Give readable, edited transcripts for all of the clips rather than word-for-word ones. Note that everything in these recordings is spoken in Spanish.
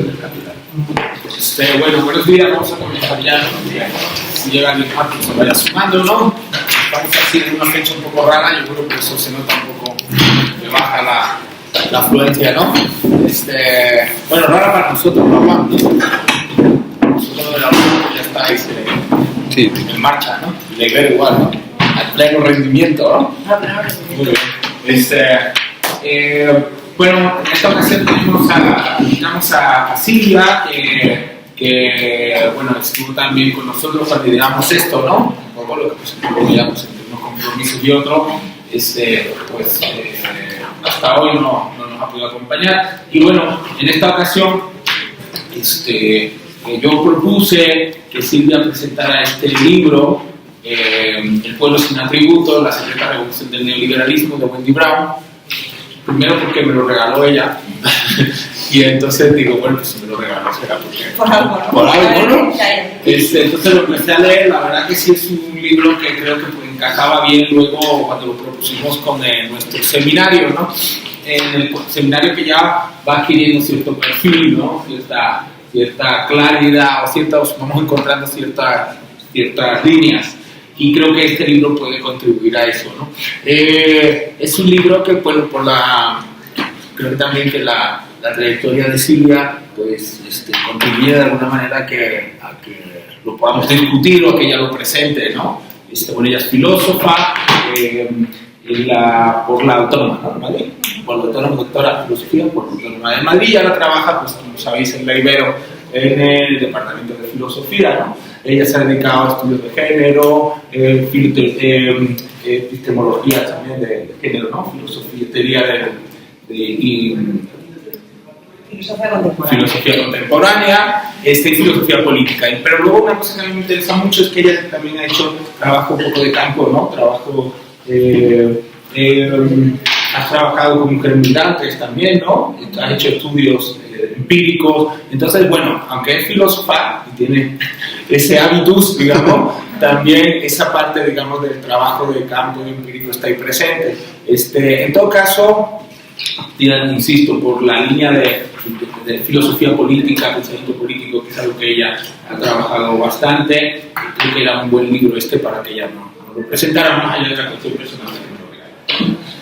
del capital. Bueno, buenos días, vamos a comenzar ya. Si llega el impacto, se vaya sumando, ¿no? Estamos así en una fecha un poco rara, yo creo que eso se nota un poco, que baja la afluencia, ¿no? Bueno, rara para nosotros, ¿no? Nosotros de la UNA ya estáis en marcha, ¿no? Leer igual, ¿no? Al pleno rendimiento, ¿no? Muy bien. Bueno, en esta ocasión invitamos a Silvia, que bueno, estuvo también con nosotros cuando ideamos esto, ¿no? Un poco lo que luego ideamos entre unos compromisos y otros, pues hasta hoy no nos ha podido acompañar. Y bueno, en esta ocasión yo propuse que Silvia presentara este libro, El pueblo sin atributos, la secreta revolución del neoliberalismo, de Wendy Brown. Primero porque me lo regaló ella y entonces digo, bueno, pues si me lo regaló será porque por algo, ¿no? Entonces lo empecé a leer, la verdad que sí es un libro que creo que pues, encajaba bien luego cuando lo propusimos con nuestro seminario, ¿no? En el seminario que ya va adquiriendo cierto perfil, ¿no? Cierta claridad o vamos encontrando ciertas líneas. Y creo que este libro puede contribuir a eso, ¿no? Es un libro que, bueno, creo también que la trayectoria de Silvia, pues, contribuye de alguna manera a que lo podamos discutir o a que ella lo presente, ¿no? Bueno, ella es filósofa por la Autónoma, ¿no? ¿Vale? Por la Autónoma, doctora en filosofía por la Autónoma de Madrid, y ahora trabaja, pues, como sabéis, en la Ibero, en el departamento de filosofía, ¿no? Ella se ha dedicado a estudios de género, epistemología también de género, ¿no? Filosofía, teoría y filosofía contemporánea, y filosofía política. Pero luego una cosa que a mí me interesa mucho es que ella también ha hecho trabajo un poco de campo, ¿no? Has trabajado con mujeres migrantes también, ¿no? Has hecho estudios empíricos. Entonces, bueno, aunque es filósofa y tiene ese hábitus, digamos, también esa parte, digamos, del trabajo de campo empírico está ahí presente. En todo caso, insisto, por la línea de filosofía política, pensamiento político, que es algo que ella ha trabajado bastante, creo que era un buen libro para que ella no lo presentara más allá de la cuestión personal que me lo regaló.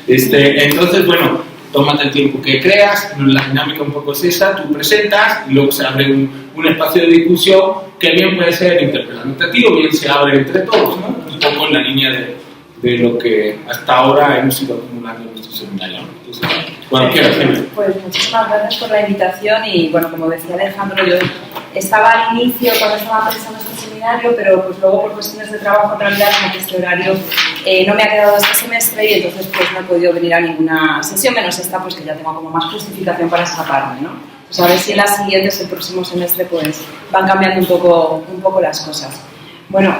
Entonces, bueno, tómate el tiempo que creas, la dinámica un poco es esa, tú presentas y luego se abre un espacio de discusión que bien puede ser interpretativo, bien se abre entre todos, ¿no? Un poco en la línea de lo que hasta ahora hemos ido acumulando en nuestro seminario. Entonces, bueno, pues muchísimas gracias por la invitación y bueno, como decía Alejandro, yo estaba al inicio cuando estaba pensando en este seminario, pero pues luego por cuestiones de trabajo en realidad como que este horario no me ha quedado este semestre y entonces pues no he podido venir a ninguna sesión, menos esta pues que ya tengo como más justificación para escaparme, ¿no? Pues a ver si en las siguientes, el próximo semestre, pues van cambiando un poco las cosas. Bueno,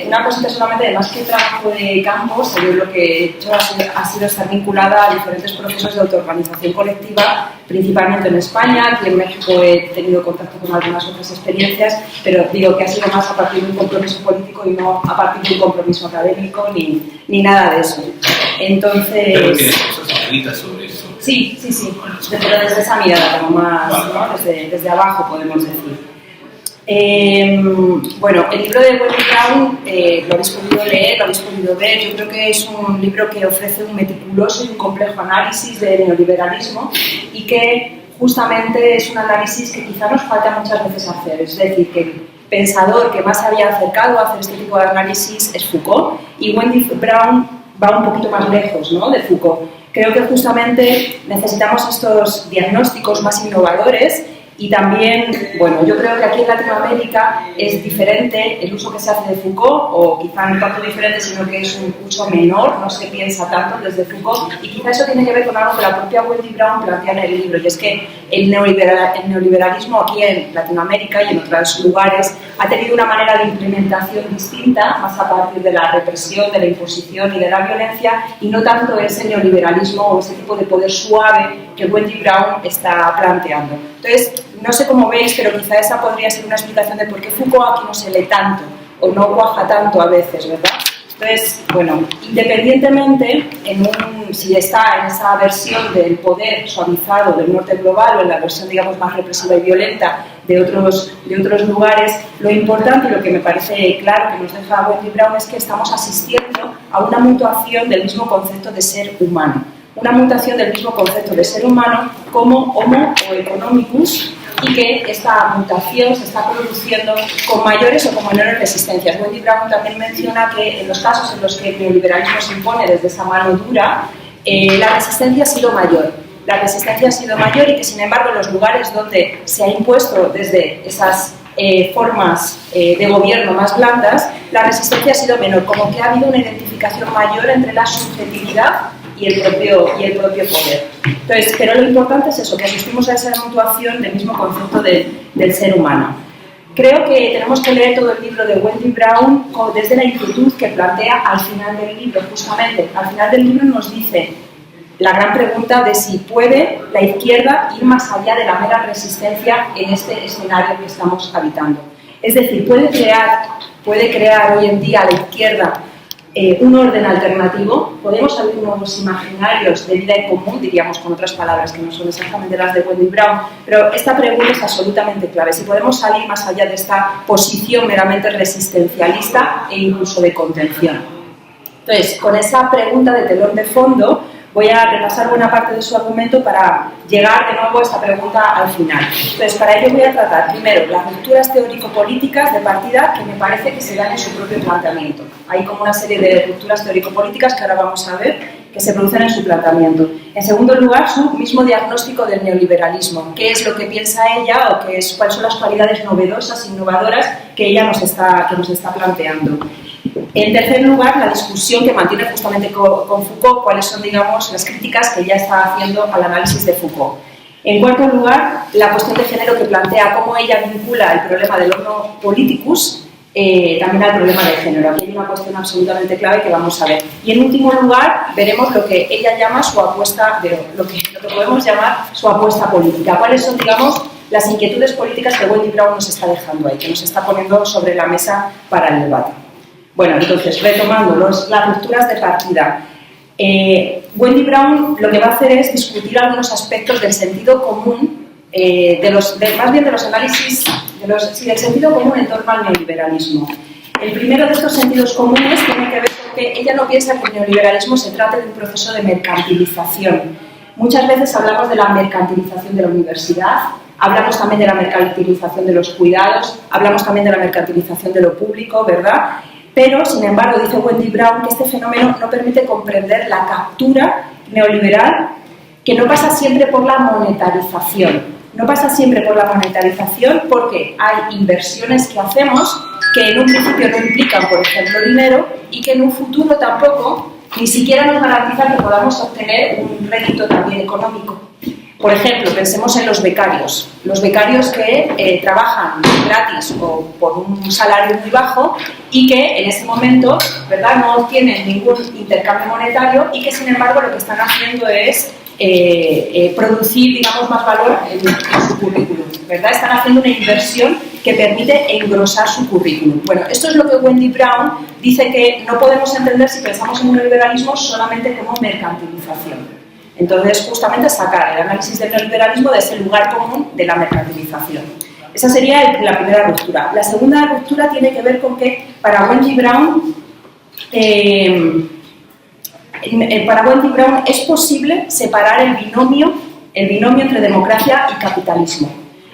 una cosita solamente, además que trabajo de campo, yo lo que he hecho ha sido estar vinculada a diferentes procesos de autoorganización colectiva, principalmente en España. Aquí en México he tenido contacto con algunas otras experiencias, pero digo que ha sido más a partir de un compromiso político y no a partir de un compromiso académico ni nada de eso. Entonces... Pero tienes cosas escritas sobre eso. Sí, pero desde esa mirada, como más, ¿no? Desde abajo, podemos decir. Bueno, el libro de Wendy Brown lo habéis podido leer, lo habéis podido ver. Yo creo que es un libro que ofrece un meticuloso y un complejo análisis del neoliberalismo y que justamente es un análisis que quizá nos falta muchas veces hacer. Es decir, que el pensador que más se había acercado a hacer este tipo de análisis es Foucault, y Wendy Brown va un poquito más lejos, ¿no?, de Foucault. Creo que justamente necesitamos estos diagnósticos más innovadores. Y también, bueno, yo creo que aquí en Latinoamérica es diferente el uso que se hace de Foucault, o quizá no tanto diferente, sino que es un uso menor, no se piensa tanto desde Foucault, y quizá eso tiene que ver con algo que la propia Wendy Brown plantea en el libro, y es que el neoliberalismo aquí en Latinoamérica y en otros lugares ha tenido una manera de implementación distinta, más a partir de la represión, de la imposición y de la violencia, y no tanto ese neoliberalismo o ese tipo de poder suave que Wendy Brown está planteando. Entonces, no sé cómo veis, pero quizá esa podría ser una explicación de por qué Foucault aquí no se lee tanto o no cuaja tanto a veces, ¿verdad? Entonces, bueno, independientemente, si está en esa versión del poder suavizado del norte global o en la versión, digamos, más represiva y violenta de otros lugares, lo importante y lo que me parece claro que nos deja Wendy Brown es que estamos asistiendo a una mutación del mismo concepto de ser humano. Una mutación del mismo concepto de ser humano como homo o economicus, y que esta mutación se está produciendo con mayores o con menores resistencias. Wendy Brown también menciona que en los casos en los que el neoliberalismo se impone desde esa mano dura, la resistencia ha sido mayor. La resistencia ha sido mayor y que, sin embargo, en los lugares donde se ha impuesto desde esas formas de gobierno más blandas, la resistencia ha sido menor, como que ha habido una identificación mayor entre la subjetividad y el propio poder. Entonces, pero lo importante es eso, que asistimos a esa mutuación del mismo concepto del ser humano. Creo que tenemos que leer todo el libro de Wendy Brown desde la inquietud que plantea al final del libro, justamente. Al final del libro nos dice la gran pregunta de si puede la izquierda ir más allá de la mera resistencia en este escenario que estamos habitando. Es decir, puede crear hoy en día la izquierda un orden alternativo. Podemos abrir nuevos imaginarios de vida en común, diríamos con otras palabras que no son exactamente las de Wendy Brown, pero esta pregunta es absolutamente clave. Si podemos salir más allá de esta posición meramente resistencialista e incluso de contención. Entonces, con esa pregunta de telón de fondo, voy a repasar buena parte de su argumento para llegar de nuevo a esta pregunta al final. Entonces, para ello voy a tratar primero las rupturas teórico-políticas de partida que me parece que se dan en su propio planteamiento. Hay como una serie de rupturas teórico-políticas que ahora vamos a ver que se producen en su planteamiento. En segundo lugar, su mismo diagnóstico del neoliberalismo. ¿Qué es lo que piensa ella o cuáles son las cualidades novedosas, innovadoras que ella nos está planteando? En tercer lugar, la discusión que mantiene justamente con Foucault, cuáles son, digamos, las críticas que ella está haciendo al análisis de Foucault. En cuarto lugar, la cuestión de género que plantea cómo ella vincula el problema del homo politicus también al problema del género. Aquí hay una cuestión absolutamente clave que vamos a ver. Y en último lugar, veremos lo que ella llama su apuesta, lo que podemos llamar su apuesta política. ¿Cuáles son, digamos, las inquietudes políticas que Wendy Brown nos está dejando ahí, que nos está poniendo sobre la mesa para el debate? Bueno, entonces, retomando las rupturas de partida. Wendy Brown lo que va a hacer es discutir algunos aspectos del sentido común, más bien de los análisis, del sentido común en torno al neoliberalismo. El primero de estos sentidos comunes tiene que ver con que ella no piensa que el neoliberalismo se trate de un proceso de mercantilización. Muchas veces hablamos de la mercantilización de la universidad, hablamos también de la mercantilización de los cuidados, hablamos también de la mercantilización de lo público, ¿verdad? Pero, sin embargo, dice Wendy Brown que este fenómeno no permite comprender la captura neoliberal, que no pasa siempre por la monetarización. No pasa siempre por la monetarización porque hay inversiones que hacemos que en un principio no implican, por ejemplo, dinero y que en un futuro tampoco ni siquiera nos garantizan que podamos obtener un rédito también económico. Por ejemplo, pensemos en los becarios que trabajan gratis o por un salario muy bajo y que en ese momento, ¿verdad?, no obtienen ningún intercambio monetario y que, sin embargo, lo que están haciendo es producir, digamos, más valor en su currículum, ¿verdad? Están haciendo una inversión que permite engrosar su currículum. Bueno, esto es lo que Wendy Brown dice que no podemos entender si pensamos en un neoliberalismo solamente como mercantilización. Entonces, justamente sacar el análisis del neoliberalismo de ese lugar común de la mercantilización. Esa sería la primera ruptura. La segunda ruptura tiene que ver con que para Wendy Brown es posible separar el binomio entre democracia y capitalismo.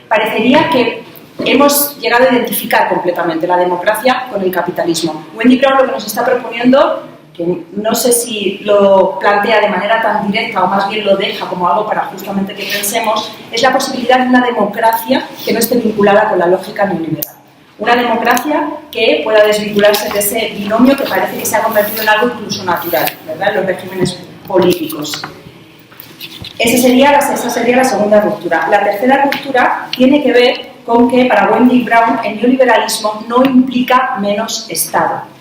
Parecería que hemos llegado a identificar completamente la democracia con el capitalismo. Wendy Brown lo que nos está proponiendo, que no sé si lo plantea de manera tan directa o más bien lo deja como algo para justamente que pensemos, es la posibilidad de una democracia que no esté vinculada con la lógica neoliberal. Una democracia que pueda desvincularse de ese binomio que parece que se ha convertido en algo incluso natural, ¿verdad?, en los regímenes políticos. Esa sería la segunda ruptura. La tercera ruptura tiene que ver con que para Wendy Brown el neoliberalismo no implica menos Estado.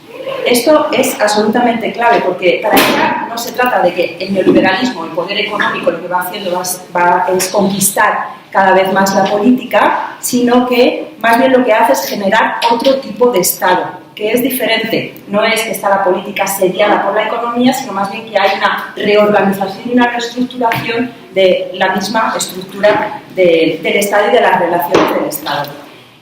Esto es absolutamente clave porque para ella no se trata de que el neoliberalismo, el poder económico, lo que va haciendo es conquistar cada vez más la política, sino que más bien lo que hace es generar otro tipo de Estado, que es diferente. No es que está la política sediada por la economía, sino más bien que hay una reorganización y una reestructuración de la misma estructura del Estado y de las relaciones del Estado.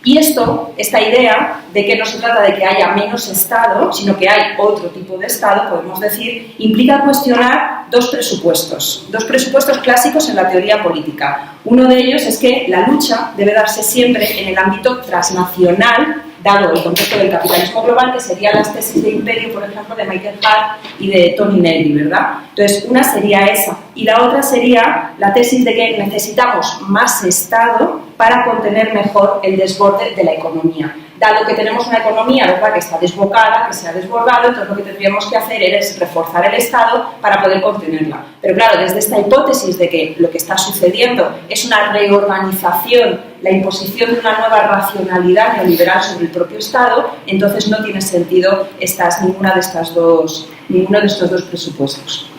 Y esta idea de que no se trata de que haya menos Estado, sino que hay otro tipo de Estado, podemos decir, implica cuestionar dos presupuestos clásicos en la teoría política. Uno de ellos es que la lucha debe darse siempre en el ámbito transnacional, dado el contexto del capitalismo global, que serían las tesis de Imperio, por ejemplo, de Michael Hart y de Tony Negri, ¿verdad? Entonces, una sería esa, y la otra sería la tesis de que necesitamos más Estado para contener mejor el desborde de la economía. Dado que tenemos una economía, ¿verdad?, que está desbocada, que se ha desbordado, entonces lo que tendríamos que hacer es reforzar el Estado para poder contenerla. Pero claro, desde esta hipótesis de que lo que está sucediendo es una reorganización, la imposición de una nueva racionalidad neoliberal sobre el propio Estado, entonces no tiene sentido ninguno de estos dos presupuestos.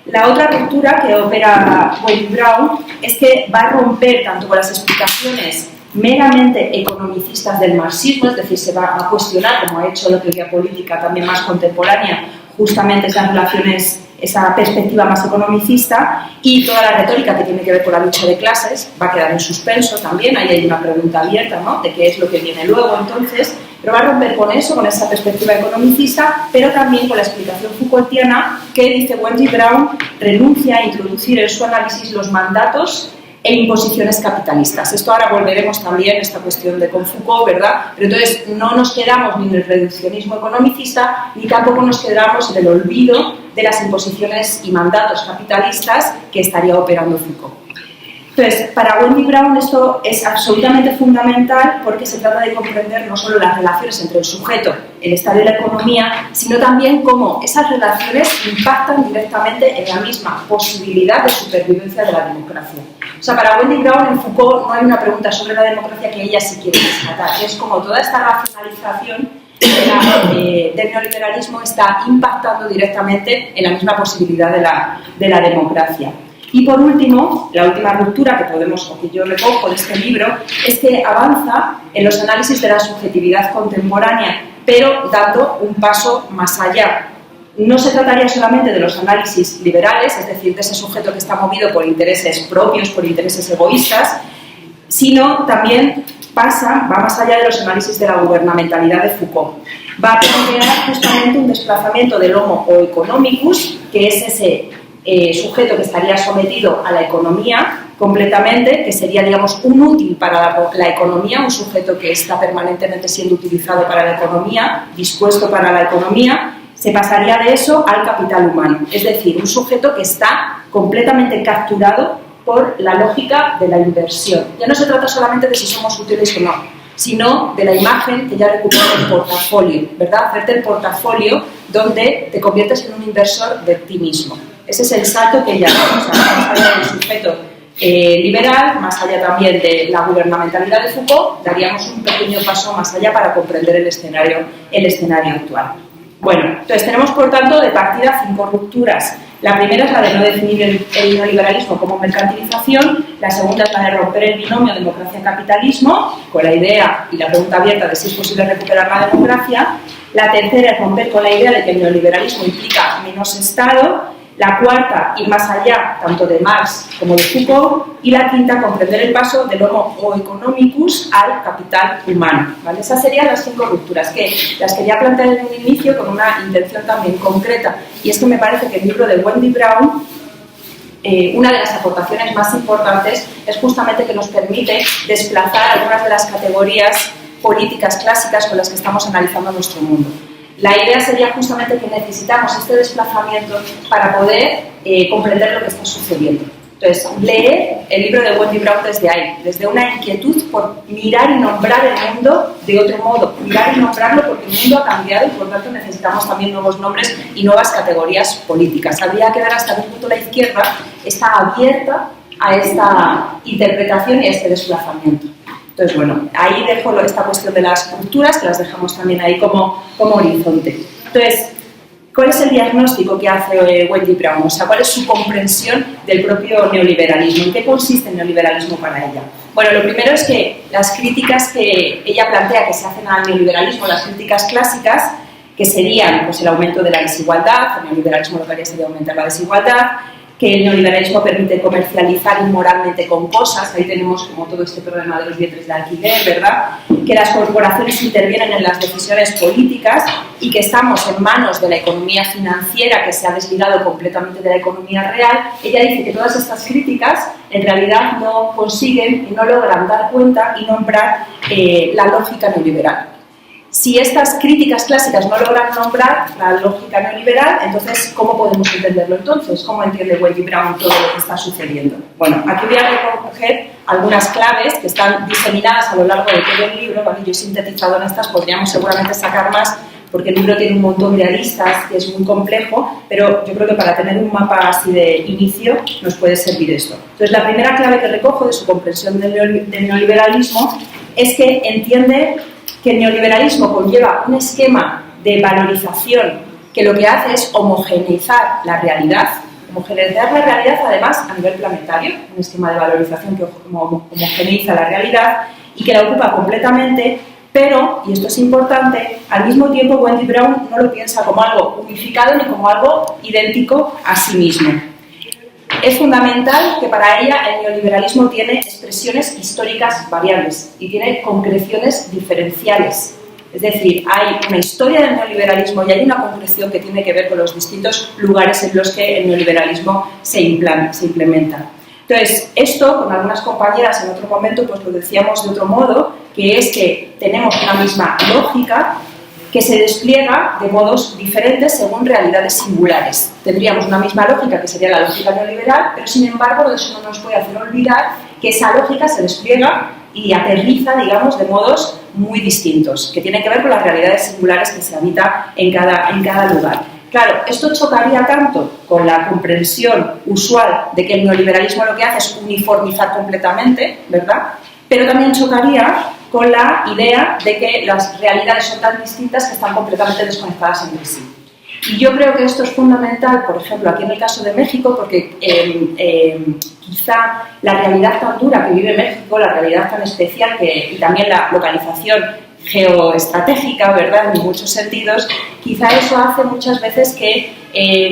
La otra ruptura que opera Wendy-Brown es que va a romper tanto con las explicaciones meramente economicistas del marxismo, es decir, se va a cuestionar, como ha hecho la teoría política también más contemporánea, justamente esas relaciones, esa perspectiva más economicista, y toda la retórica que tiene que ver con la lucha de clases va a quedar en suspenso también. Ahí hay una pregunta abierta, ¿no?, de qué es lo que viene luego entonces, pero va a romper con eso, con esa perspectiva economicista, pero también con la explicación Foucaultiana que, dice Wendy-Brown, renuncia a introducir en su análisis los mandatos e imposiciones capitalistas. Esto ahora volveremos también a esta cuestión de con Foucault, ¿verdad? Pero entonces no nos quedamos ni en el reduccionismo economicista, ni tampoco nos quedamos en el olvido de las imposiciones y mandatos capitalistas que estaría operando Foucault. Entonces, para Wendy-Brown esto es absolutamente fundamental porque se trata de comprender no solo las relaciones entre el sujeto, el Estado y la economía, sino también cómo esas relaciones impactan directamente en la misma posibilidad de supervivencia de la democracia. O sea, para Wendy-Brown en Foucault no hay una pregunta sobre la democracia que ella sí quiere rescatar. Es como toda esta racionalización del neoliberalismo está impactando directamente en la misma posibilidad de la democracia. Y por último, la última ruptura que podemos, o que yo recojo de este libro, es que avanza en los análisis de la subjetividad contemporánea, pero dando un paso más allá. No se trataría solamente de los análisis liberales, es decir, de ese sujeto que está movido por intereses propios, por intereses egoístas, sino también va más allá de los análisis de la gubernamentalidad de Foucault. Va a plantear justamente un desplazamiento del homo economicus, que es ese sujeto que estaría sometido a la economía completamente, que sería, digamos, un útil para la economía, un sujeto que está permanentemente siendo utilizado para la economía, dispuesto para la economía. Se pasaría de eso al capital humano, es decir, un sujeto que está completamente capturado por la lógica de la inversión. Ya no se trata solamente de si somos útiles o no, sino de la imagen que ya recupera el portafolio, ¿verdad? Hacerte el portafolio donde te conviertes en un inversor de ti mismo. Ese es el salto que ella da, o sea, más allá del sujeto liberal, más allá también de la gubernamentalidad de Foucault, daríamos un pequeño paso más allá para comprender el escenario actual. Bueno, entonces tenemos por tanto de partida 5 rupturas. La primera es la de no definir el neoliberalismo como mercantilización, la segunda es la de romper el binomio democracia-capitalismo, con la idea y la pregunta abierta de si es posible recuperar la democracia, la tercera es romper con la idea de que el neoliberalismo implica menos Estado, la cuarta, ir más allá, tanto de Marx como de Foucault, y la quinta, comprender el paso del homo economicus al capital humano. ¿Vale? Esas serían las 5 rupturas, que las quería plantear en un inicio con una intención también concreta, y es que me parece que el libro de Wendy-Brown, una de las aportaciones más importantes es justamente que nos permite desplazar algunas de las categorías políticas clásicas con las que estamos analizando nuestro mundo. La idea sería justamente que necesitamos este desplazamiento para poder comprender lo que está sucediendo. Entonces, leer el libro de Wendy-Brown desde ahí, desde una inquietud por mirar y nombrar el mundo de otro modo, mirar y nombrarlo porque el mundo ha cambiado y por tanto necesitamos también nuevos nombres y nuevas categorías políticas. Habría que ver hasta qué punto la izquierda está abierta a esta interpretación y a este desplazamiento. Entonces, bueno, ahí dejo esta cuestión de las rupturas, que las dejamos también ahí como horizonte. Entonces, ¿Cuál es el diagnóstico que hace Wendy Brown? O sea, ¿cuál es su comprensión del propio neoliberalismo? ¿En qué consiste el neoliberalismo para ella? Bueno, lo primero es que las críticas que ella plantea que se hacen al neoliberalismo, las críticas clásicas, que serían pues, el aumento de la desigualdad, el neoliberalismo lo que haría sería aumentar la desigualdad, que el neoliberalismo permite comercializar inmoralmente con cosas, ahí tenemos como todo este problema de los vientres de alquiler, ¿verdad? Que las corporaciones intervienen en las decisiones políticas y que estamos en manos de la economía financiera que se ha desligado completamente de la economía real. Ella dice que todas estas críticas en realidad no consiguen y no logran dar cuenta y nombrar la lógica neoliberal. Si estas críticas clásicas no logran nombrar la lógica neoliberal, entonces, ¿cómo podemos entenderlo entonces? ¿Cómo entiende Wendy Brown todo lo que está sucediendo? Bueno, aquí voy a recoger algunas claves que están diseminadas a lo largo de todo el libro, ¿vale? Yo he sintetizado en estas, podríamos seguramente sacar más, porque el libro tiene un montón de aristas, que es muy complejo, pero yo creo que para tener un mapa así de inicio nos puede servir esto. Entonces, la primera clave que recojo de su comprensión del neoliberalismo es que entiende que el neoliberalismo conlleva un esquema de valorización que lo que hace es homogeneizar la realidad además a nivel planetario, un esquema de valorización que homogeneiza la realidad y que la ocupa completamente, pero, y esto es importante, al mismo tiempo Wendy Brown no lo piensa como algo unificado ni como algo idéntico a sí mismo. Es fundamental que para ella el neoliberalismo tiene expresiones históricas variables y tiene concreciones diferenciales. Es decir, hay una historia del neoliberalismo y hay una concreción que tiene que ver con los distintos lugares en los que el neoliberalismo se implementa. Entonces, esto, con algunas compañeras en otro momento, pues lo decíamos de otro modo, que es que tenemos una misma lógica que se despliega de modos diferentes según realidades singulares. Tendríamos una misma lógica que sería la lógica neoliberal, pero sin embargo eso no nos puede hacer olvidar que esa lógica se despliega y aterriza, digamos, de modos muy distintos, que tienen que ver con las realidades singulares que se habitan en cada lugar. Claro, esto chocaría tanto con la comprensión usual de que el neoliberalismo lo que hace es uniformizar completamente, ¿verdad? Pero también chocaría con la idea de que las realidades son tan distintas que están completamente desconectadas entre sí. Y yo creo que esto es fundamental, por ejemplo, aquí en el caso de México, porque quizá la realidad tan dura que vive México, la realidad tan especial y también la localización geoestratégica, ¿verdad?, en muchos sentidos, quizá eso hace muchas veces que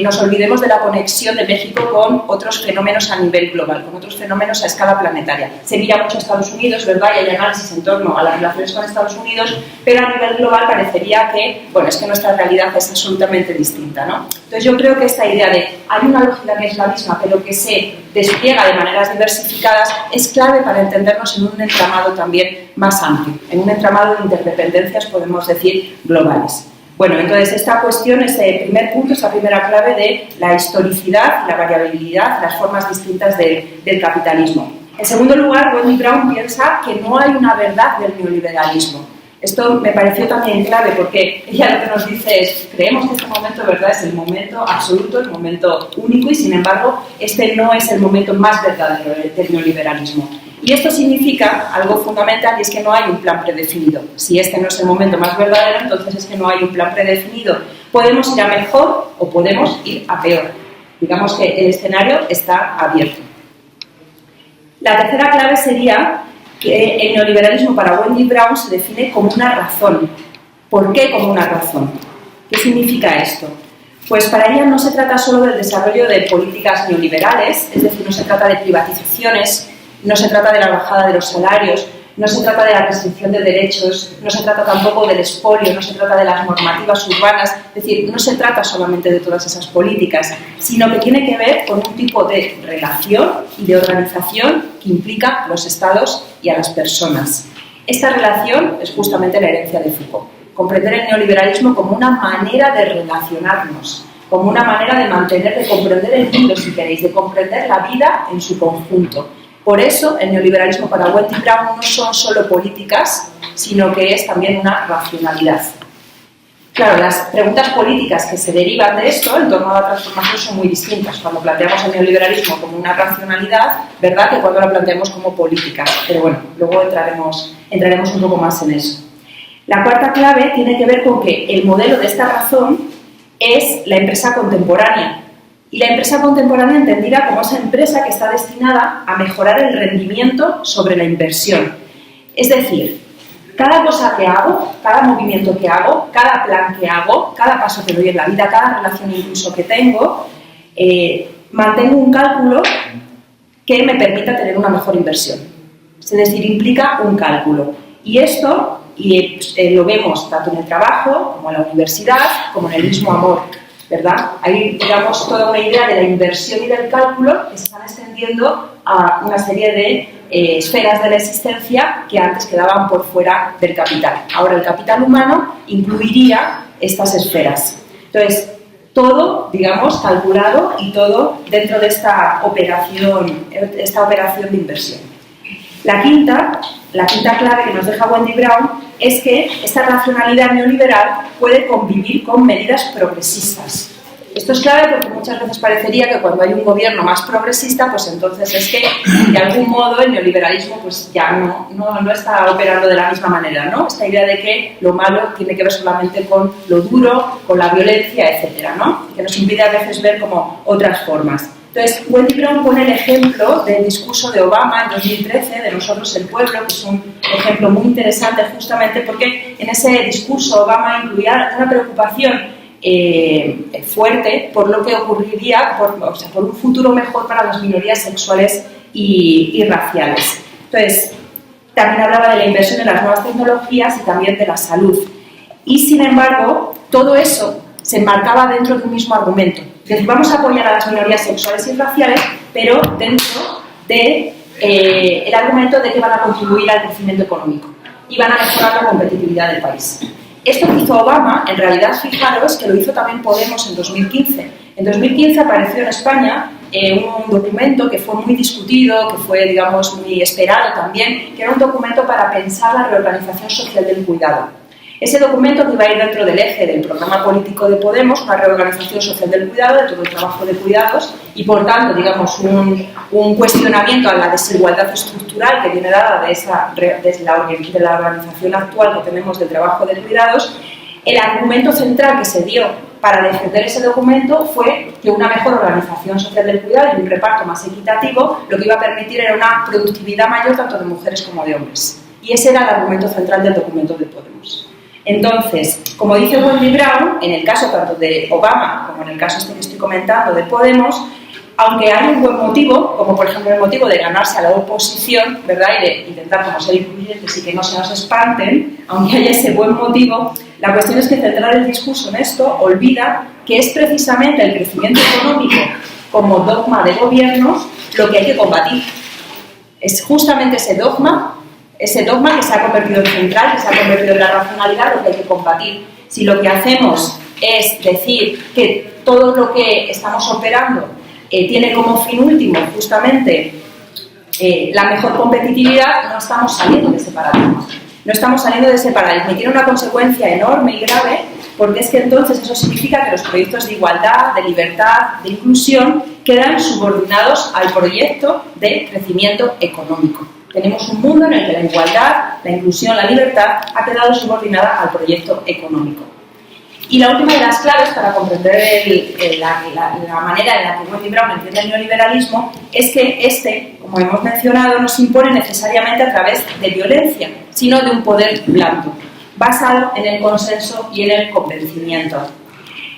nos olvidemos de la conexión de México con otros fenómenos a nivel global, con otros fenómenos a escala planetaria. Se mira mucho a Estados Unidos, ¿verdad?, y hay análisis en torno a las relaciones con Estados Unidos, pero a nivel global parecería que, bueno, es que nuestra realidad es absolutamente distinta, ¿no? Entonces yo creo que esta idea de hay una lógica que es la misma, pero que se despliega de maneras diversificadas, es clave para entendernos en un entramado también más amplio, en un entramado de interdependencias, podemos decir, globales. Bueno, entonces esta cuestión, ese primer punto, esa primera clave de la historicidad, la variabilidad, las formas distintas del capitalismo. En segundo lugar, Wendy Brown piensa que no hay una verdad del neoliberalismo. Esto me pareció también clave porque ella lo que nos dice es, creemos que este momento, ¿verdad?, es el momento absoluto, el momento único y sin embargo este no es el momento más verdadero del neoliberalismo. Y esto significa algo fundamental y es que no hay un plan predefinido. Si este no es el momento más verdadero, entonces es que no hay un plan predefinido. Podemos ir a mejor o podemos ir a peor. Digamos que el escenario está abierto. La tercera clave sería que el neoliberalismo para Wendy Brown se define como una razón. ¿Por qué como una razón? ¿Qué significa esto? Pues para ella no se trata solo del desarrollo de políticas neoliberales, es decir, no se trata de privatizaciones, no se trata de la bajada de los salarios, no se trata de la restricción de derechos, no se trata tampoco del expolio, no se trata de las normativas urbanas, es decir, no se trata solamente de todas esas políticas, sino que tiene que ver con un tipo de relación y de organización que implica a los estados y a las personas. Esta relación es justamente la herencia de Foucault. Comprender el neoliberalismo como una manera de relacionarnos, como una manera de mantener, de comprender el mundo, si queréis, de comprender la vida en su conjunto. Por eso, el neoliberalismo para Wendy Brown no son solo políticas, sino que es también una racionalidad. Claro, las preguntas políticas que se derivan de esto en torno a la transformación son muy distintas. Cuando planteamos el neoliberalismo como una racionalidad, ¿verdad?, que cuando la planteamos como política. Pero bueno, luego entraremos un poco más en eso. La cuarta clave tiene que ver con que el modelo de esta razón es la empresa contemporánea. Y la empresa contemporánea entendida como esa empresa que está destinada a mejorar el rendimiento sobre la inversión. Es decir, cada cosa que hago, cada movimiento que hago, cada plan que hago, cada paso que doy en la vida, cada relación incluso que tengo, mantengo un cálculo que me permita tener una mejor inversión. Es decir, implica un cálculo. Y esto lo vemos tanto en el trabajo, como en la universidad, como en el mismo amor, ¿verdad? Hay, digamos, toda una idea de la inversión y del cálculo que se están extendiendo a una serie de esferas de la existencia que antes quedaban por fuera del capital. Ahora el capital humano incluiría estas esferas. Entonces, todo, digamos, calculado y todo dentro de esta operación de inversión. La quinta clave que nos deja Wendy Brown es que esta racionalidad neoliberal puede convivir con medidas progresistas. Esto es clave porque muchas veces parecería que cuando hay un gobierno más progresista, pues entonces es que de algún modo el neoliberalismo pues ya no está operando de la misma manera, ¿no? Esta idea de que lo malo tiene que ver solamente con lo duro, con la violencia, etcétera, ¿no? Que nos impide a veces ver como otras formas. Entonces, Wendy Brown pone el ejemplo del discurso de Obama en 2013, de Nosotros el Pueblo, que es un ejemplo muy interesante justamente porque en ese discurso Obama incluía una preocupación fuerte por lo que ocurriría, por un futuro mejor para las minorías sexuales y raciales. Entonces, también hablaba de la inversión en las nuevas tecnologías y también de la salud. Y, sin embargo, todo eso se enmarcaba dentro de un mismo argumento. Es decir, vamos a apoyar a las minorías sexuales y raciales, pero dentro de el argumento de que van a contribuir al crecimiento económico y van a mejorar la competitividad del país. Esto que hizo Obama, en realidad, fijaros que lo hizo también Podemos en 2015. En 2015 apareció en España un documento que fue muy discutido, que fue, digamos, muy esperado también, que era un documento para pensar la reorganización social del cuidado. Ese documento que iba a ir dentro del eje del programa político de Podemos, una reorganización social del cuidado, de todo el trabajo de cuidados y, por tanto, digamos, un cuestionamiento a la desigualdad estructural que viene dada desde la organización actual que tenemos del trabajo de cuidados. El argumento central que se dio para defender ese documento fue que una mejor organización social del cuidado y un reparto más equitativo lo que iba a permitir era una productividad mayor tanto de mujeres como de hombres. Y ese era el argumento central del documento de Podemos. Entonces, como dice Wendy Brown, en el caso tanto de Obama como en el caso este que estoy comentando de Podemos, aunque hay un buen motivo, como por ejemplo el motivo de ganarse a la oposición, ¿verdad? Y de intentar como ser incluyentes y que no se nos espanten, aunque haya ese buen motivo, la cuestión es que centrar el discurso en esto olvida que es precisamente el crecimiento económico como dogma de gobierno lo que hay que combatir. Es justamente ese dogma que se ha convertido en central, que se ha convertido en la racionalidad, lo que hay que combatir. Si lo que hacemos es decir que todo lo que estamos operando tiene como fin último justamente la mejor competitividad, no estamos saliendo de ese paradigma. No estamos saliendo de ese paradigma y tiene una consecuencia enorme y grave porque es que entonces eso significa que los proyectos de igualdad, de libertad, de inclusión quedan subordinados al proyecto de crecimiento económico. Tenemos un mundo en el que la igualdad, la inclusión, la libertad ha quedado subordinada al proyecto económico. Y la última de las claves para comprender la manera en la que Wendy Brown entiende el neoliberalismo es que como hemos mencionado, no se impone necesariamente a través de violencia, sino de un poder blando, basado en el consenso y en el convencimiento.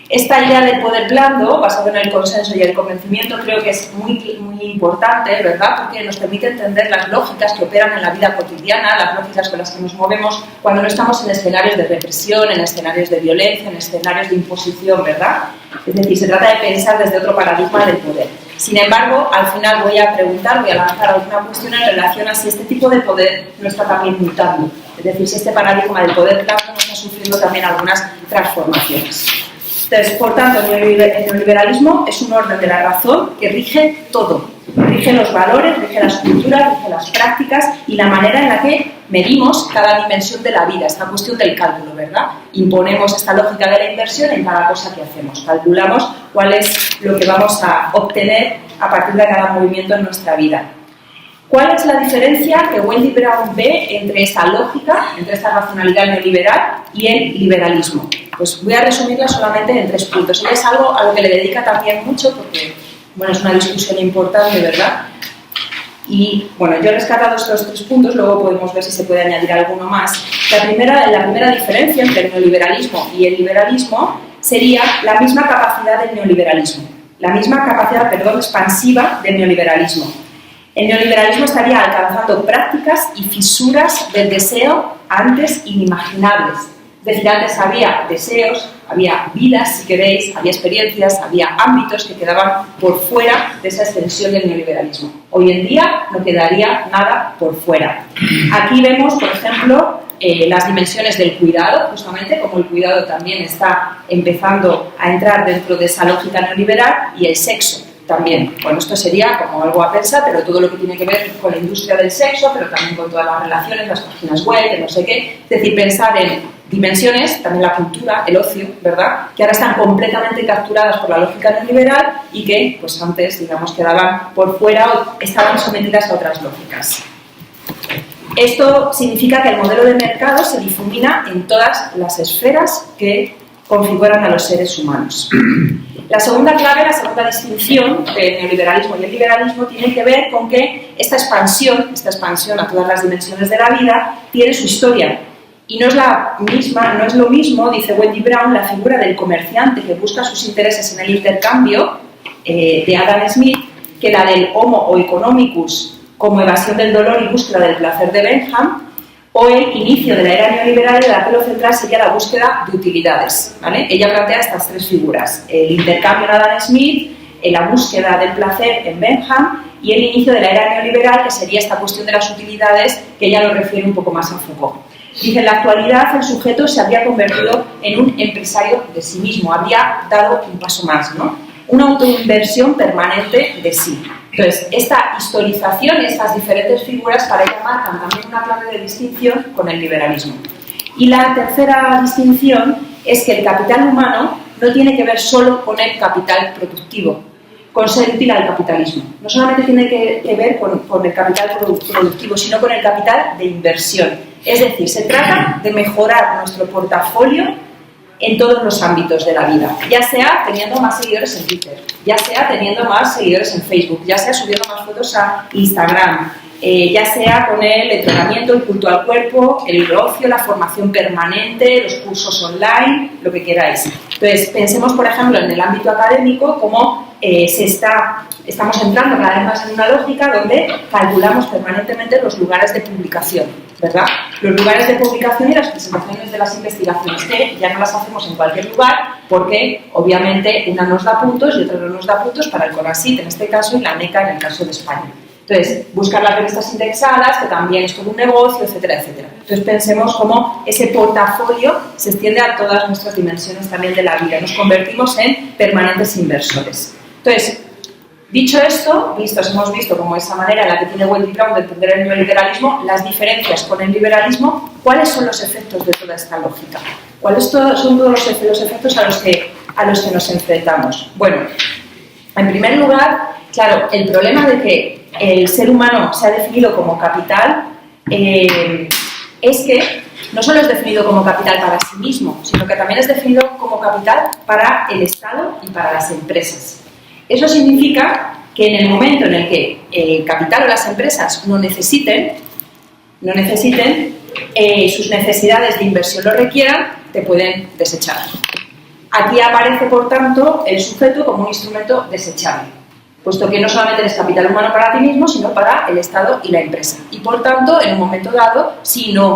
Esta idea del poder blando, basado en el consenso y el convencimiento, creo que es muy, muy importante, ¿verdad? Porque nos permite entender las lógicas que operan en la vida cotidiana, las lógicas con las que nos movemos cuando no estamos en escenarios de represión, en escenarios de violencia, en escenarios de imposición, ¿verdad? Es decir, se trata de pensar desde otro paradigma del poder. Sin embargo, al final voy a lanzar alguna cuestión en relación a si este tipo de poder no está también mutando. Es decir, si este paradigma del poder blando no está sufriendo también algunas transformaciones. Entonces, por tanto, el neoliberalismo es un orden de la razón que rige todo. Rige los valores, rige las culturas, rige las prácticas y la manera en la que medimos cada dimensión de la vida. Esta cuestión del cálculo, ¿verdad? Imponemos esta lógica de la inversión en cada cosa que hacemos. Calculamos cuál es lo que vamos a obtener a partir de cada movimiento en nuestra vida. ¿Cuál es la diferencia que Wendy Brown ve entre esta lógica, entre esta racionalidad neoliberal y el liberalismo? Pues voy a resumirla solamente en 3 puntos. Ella es algo a lo que le dedica también mucho porque, bueno, es una discusión importante, ¿verdad? Y, bueno, yo he rescatado estos 3 puntos, luego podemos ver si se puede añadir alguno más. La primera diferencia entre el neoliberalismo y el liberalismo sería la misma capacidad del neoliberalismo, la misma capacidad, expansiva del neoliberalismo. El neoliberalismo estaría alcanzando prácticas y fisuras del deseo antes inimaginables. Es decir, antes había deseos, había vidas, si queréis, había experiencias, había ámbitos que quedaban por fuera de esa extensión del neoliberalismo. Hoy en día no quedaría nada por fuera. Aquí vemos, por ejemplo, las dimensiones del cuidado, justamente como el cuidado también está empezando a entrar dentro de esa lógica neoliberal, y el sexo también. Bueno, esto sería como algo a pensar, pero todo lo que tiene que ver con la industria del sexo, pero también con todas las relaciones, las páginas web, el no sé qué. Es decir, pensar en dimensiones, también la cultura, el ocio, ¿verdad?, que ahora están completamente capturadas por la lógica neoliberal y que, pues antes, digamos, quedaban por fuera o estaban sometidas a otras lógicas. Esto significa que el modelo de mercado se difumina en todas las esferas que configuran a los seres humanos. La segunda clave, la segunda distinción del neoliberalismo y el liberalismo tiene que ver con que esta expansión a todas las dimensiones de la vida tiene su historia. Y no es la misma, no es lo mismo, dice Wendy Brown, la figura del comerciante que busca sus intereses en el intercambio de Adam Smith, que la del Homo economicus como evasión del dolor y búsqueda del placer de Bentham, o el inicio de la era neoliberal, en la que lo central sería la búsqueda de utilidades, ¿vale? Ella plantea estas 3 figuras: el intercambio en Adam Smith, la búsqueda del placer en Bentham y el inicio de la era neoliberal, que sería esta cuestión de las utilidades, que ella lo refiere un poco más a Foucault. Dice, en la actualidad el sujeto se habría convertido en un empresario de sí mismo, habría dado un paso más, ¿no? Una autoinversión permanente de sí. Entonces, esta historización, estas diferentes figuras para ella marcan también una clave de distinción con el liberalismo. Y la tercera distinción es que el capital humano no tiene que ver solo con el capital productivo, con ser útil al capitalismo. No solamente tiene que ver con el capital productivo, sino con el capital de inversión. Es decir, se trata de mejorar nuestro portafolio en todos los ámbitos de la vida, ya sea teniendo más seguidores en Twitter, ya sea teniendo más seguidores en Facebook, ya sea subiendo más fotos a Instagram, ya sea con el entrenamiento, el culto al cuerpo, el ocio, la formación permanente, los cursos online, lo que queráis. Entonces, pensemos, por ejemplo, en el ámbito académico, cómo estamos entrando cada vez más en una lógica donde calculamos permanentemente los lugares de publicación, ¿verdad? Los lugares de publicación y las presentaciones de las investigaciones, que ya no las hacemos en cualquier lugar porque, obviamente, una nos da puntos y otra no nos da puntos para el CONACYT, en este caso, y la NECA, en el caso de España. Entonces, buscar las revistas indexadas, que también es todo un negocio, etcétera, etcétera. Entonces, pensemos cómo ese portafolio se extiende a todas nuestras dimensiones también de la vida. Nos convertimos en permanentes inversores. Entonces, dicho esto, hemos visto como esa manera en la que tiene Wendy Brown de entender el neoliberalismo, las diferencias con el liberalismo, ¿cuáles son los efectos de toda esta lógica? ¿Cuáles son todos los efectos a los que nos enfrentamos? Bueno, en primer lugar, claro, el problema de que el ser humano se ha definido como capital es que no solo es definido como capital para sí mismo, sino que también es definido como capital para el Estado y para las empresas. Eso significa que en el momento en el que el capital o las empresas no necesiten, sus necesidades de inversión lo requieran, te pueden desechar. Aquí aparece, por tanto, el sujeto como un instrumento desechable, puesto que no solamente eres capital humano para ti mismo, sino para el Estado y la empresa. Y, por tanto, en un momento dado, si las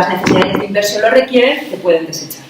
necesidades de inversión lo requieren, te pueden desechar.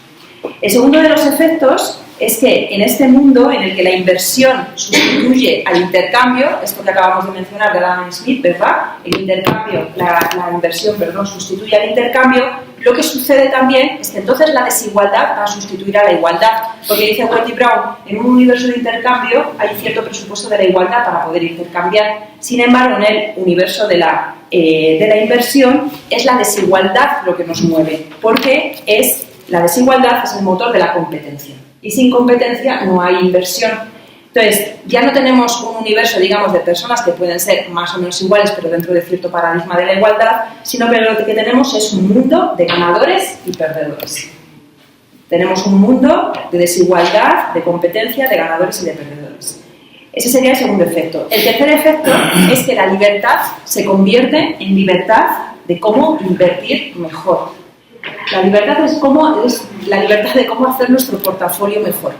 El segundo de los efectos es que en este mundo en el que la inversión sustituye al intercambio, esto que acabamos de mencionar de Adam Smith, ¿verdad? El intercambio, la inversión, sustituye al intercambio, lo que sucede también es que entonces la desigualdad va a sustituir a la igualdad, porque dice Wendy Brown, en un universo de intercambio hay cierto presupuesto de la igualdad para poder intercambiar. Sin embargo, en el universo de la inversión es la desigualdad lo que nos mueve, porque la desigualdad es el motor de la competencia. Y sin competencia no hay inversión. Entonces, ya no tenemos un universo, digamos, de personas que pueden ser más o menos iguales, pero dentro de cierto paradigma de la igualdad, sino que lo que tenemos es un mundo de ganadores y perdedores. Tenemos un mundo de desigualdad, de competencia, de ganadores y de perdedores. Ese sería el segundo efecto. El tercer efecto es que la libertad se convierte en libertad de cómo invertir mejor. La libertad es la libertad de cómo hacer nuestro portafolio mejor.